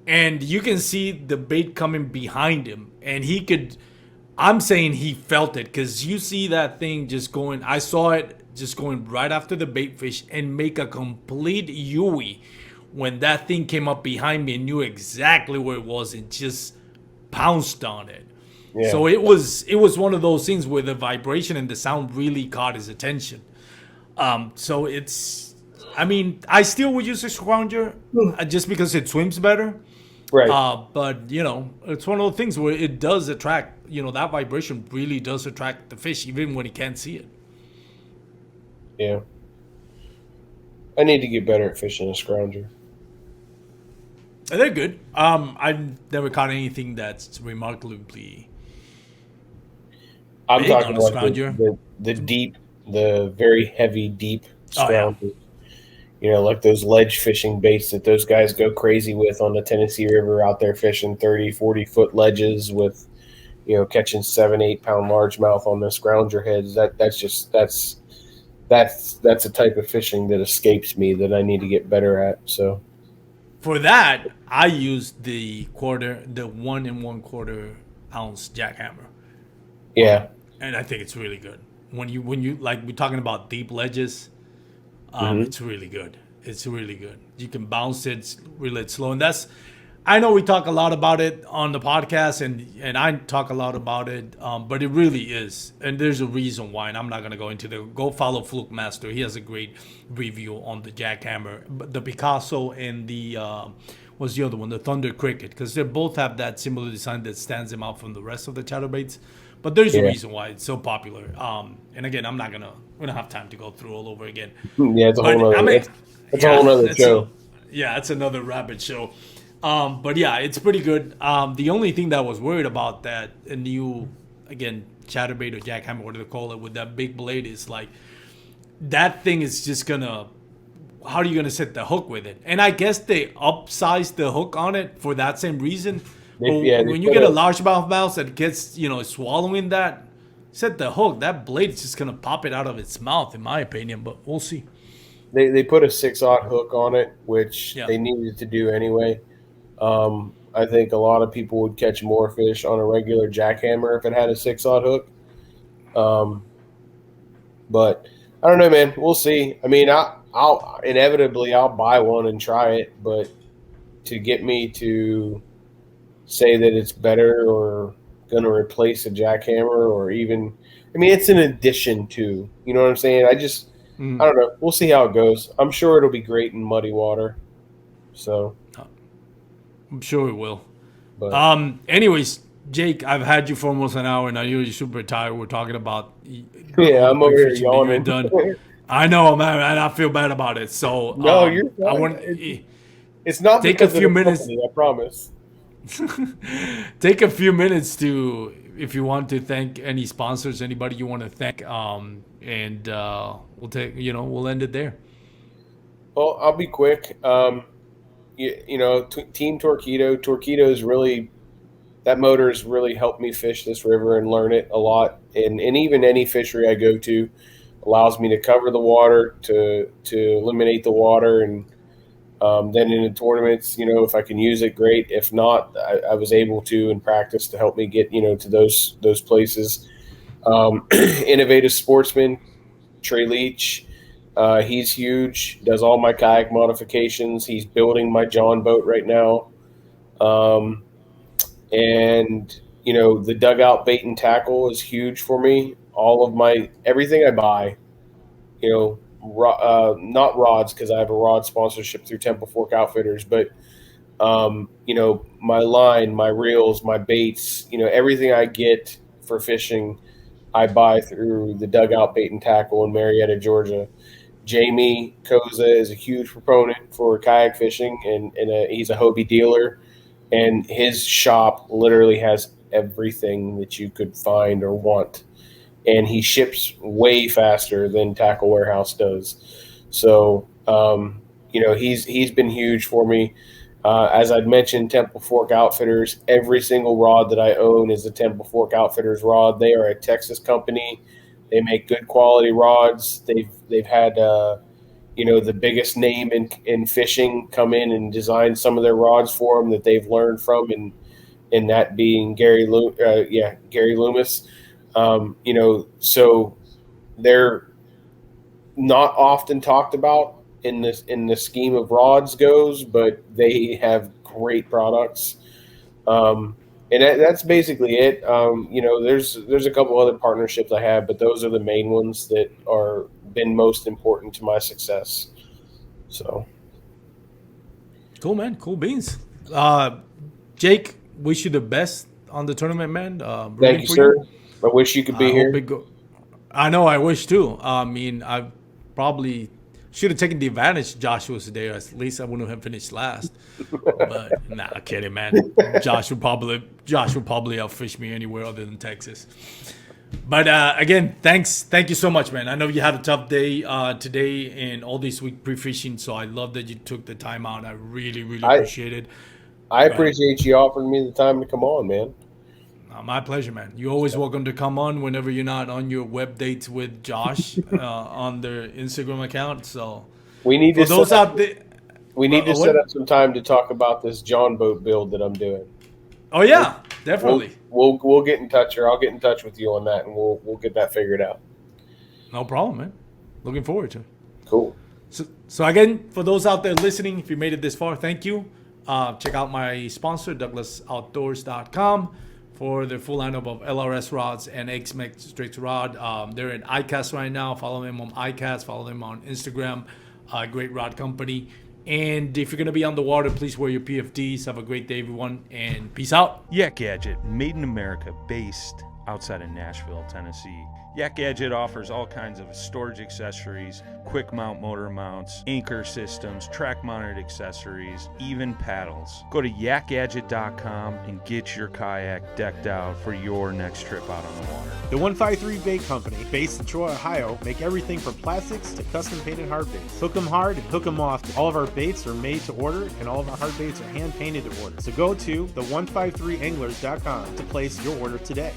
and you can see the bait coming behind him, and he could. I'm saying he felt it because you see that thing just going. I saw it just going right after the bait fish and make a complete Yui when that thing came up behind me and knew exactly where it was and just pounced on it. Yeah. So it was one of those things where the vibration and the sound really caught his attention. So it's, I mean, I still would use a scrounger just because it swims better. Right. But it's one of those things where it does attract. That vibration really does attract the fish, even when he can't see it. Yeah. I need to get better at fishing a scrounger. And they're good. I've never caught anything that's remarkably I'm big talking on a like scrounger. the deep, the very heavy, deep Oh yeah, scrounger. Like those ledge fishing baits that those guys go crazy with on the Tennessee River out there fishing 30, 40-foot ledges with, catching 7, 8 pound largemouth on the scrounger heads. That's a type of fishing that escapes me that I need to get better at. So, for that I use the 1 1/4 ounce jackhammer, yeah. and I think it's really good. When you like we're talking about deep ledges, Hmm. it's really good. It's really good. You can bounce it really slow, and that's. I know we talk a lot about it on the podcast, and I talk a lot about it, but it really is, and there's a reason why. And I'm not gonna go into the. Go follow Fluke Master. He has a great review on the jackhammer, the Picasso, and the what's the other one, the Thunder Cricket, because they both have that similar design that stands them out from the rest of the chatterbaits. But there's a Yeah. reason why it's so popular. And again, I'm not gonna. We don't have time to go through all over again. Yeah, it's a whole But I nother. mean, It's a whole yeah, nother show. it's another rabbit show. But yeah, it's pretty good. The only thing that I was worried about that a new, again, chatterbait or jackhammer, whatever they call it, with that big blade is like that thing is just gonna. How are you gonna set the hook with it? And I guess they upsized the hook on it for that same reason. But They when you put get a a largemouth mouse that gets swallowing that, set the hook. That blade is just gonna pop it out of its mouth, in my opinion. But we'll see. they put a 6/0 hook on it, which Yeah. they needed to do anyway. I think a lot of people would catch more fish on a regular jackhammer if it had a 6/0 hook. Um, but I don't know, man. We'll see. I mean, I'll inevitably I'll buy one and try it, but to get me to say that it's better or going to replace a jackhammer or even, I mean, it's an addition to. You know what I'm saying? I Mm. don't know. We'll see how it goes. I'm sure it'll be great in muddy water. So, I'm sure it will. but Anyways, Jake, I've had you for almost an hour, and I know you're super tired. We're talking about all yeah, the I'm over great here fishing that you've yawning. done. I know, man, and I feel bad about it. So, No, you're I fine. want It's not take a because of few the minutes. company, I promise. Take a few minutes to, if you want to thank any sponsors, anybody you want to thank, and we'll end it there. Well, I'll be quick. Team Torpedo. Torpedo is really that motor has really helped me fish this river and learn it a lot. And even any fishery I go to allows me to cover the water, to eliminate the water, and then in the tournaments, if I can use it, great. If not, I was able to in practice to help me get to those places. Innovative sportsman Trey Leach. He's huge. Does all my kayak modifications. He's building my John boat right now. Um, and the dugout bait and tackle is huge for me. All of my everything I buy, not rods because I have a rod sponsorship through Temple Fork Outfitters, but my line, my reels, my baits, everything I get for fishing, I buy through the dugout bait and tackle in Marietta, Georgia. Jamie Koza is a huge proponent for kayak fishing, and he's a Hobie dealer. And his shop literally has everything that you could find or want. And he ships way faster than Tackle Warehouse does. So, he's been huge for me. As I'd mentioned, Temple Fork Outfitters, every single rod that I own is a Temple Fork Outfitters rod. They are a Texas company. They make good quality rods. They've had the biggest name in fishing come in and design some of their rods for them that they've learned from, and that being Gary Loomis. So they're not often talked about in the scheme of rods goes, but they have great products. And that's basically it. There's a couple other partnerships I have, but those are the main ones that are been most important to my success. So Cool, man. Cool beans. Jake, wish you the best on the tournament, man. thank you, sir. I wish you could be here. I know. I wish too. I mean, I probably should have taken the advantage. Josh was there. At least I wouldn't have finished last. But nah, kidding, man. Josh would probably outfish me anywhere other than Texas. But again, thank you so much, man. I know you had a tough day today and all this week pre-fishing, so I love that you took the time out. I really appreciate it. I appreciate you offering me the time to come on, man. My pleasure, man. You're always welcome to come on whenever you're not on your web dates with Josh on their Instagram account. So we need to those out there. We need to set up some time to talk about this John boat build that I'm doing. Oh yeah, definitely. We'll get in touch, or I'll get in touch with you on that, and we'll get that figured out. No problem, man. Looking forward to it. Cool. So again, for those out there listening, if you made it this far, thank you. Check out my sponsor, DouglasOutdoors.com, for their full lineup of LRS rods and X-Metrics rod. They're in ICAST right now. Follow them on ICAST. Follow them on Instagram. Great rod company. And if you're going to be on the water, please wear your PFDs. Have a great day, everyone, and peace out. Yak Gadget, made in America, based outside of Nashville, Tennessee. Yak Gadget offers all kinds of storage accessories, quick mount motor mounts, anchor systems, track mounted accessories, even paddles. Go to yakgadget.com and get your kayak decked out for your next trip out on the water. The 153 Bait Company, based in Troy, Ohio, make everything from plastics to custom painted hard baits. Hook 'em hard and hook 'em off. All of our baits are made to order, and all of our hard baits are hand painted to order. So go to the153anglers.com to place your order today.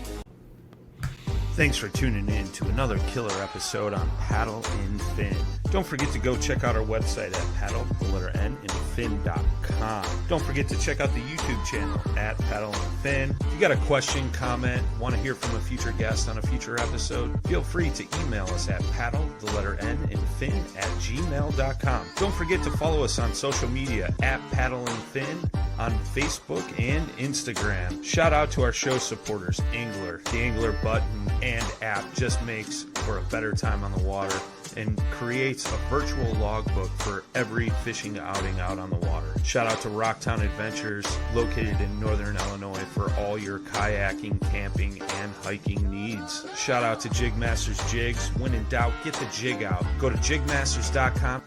Thanks for tuning in to another killer episode on Paddle and Fin. Don't forget to go check out our website at paddle_and_fin.com. Don't forget to check out the YouTube channel at Paddle and Fin. If you got a question, comment, want to hear from a future guest on a future episode, feel free to email us at paddle_and_fin@gmail.com. Don't forget to follow us on social media at Paddle and Fin on Facebook and Instagram. Shout out to our show supporters, Angler. The Angler button and app just makes for a better time on the water and creates a virtual logbook for every fishing outing out on the water. Shout out to Rocktown Adventures, located in northern Illinois, for all your kayaking, camping, and hiking needs. Shout out to Jig Masters Jigs. When in doubt, get the jig out. Go to jigmasters.com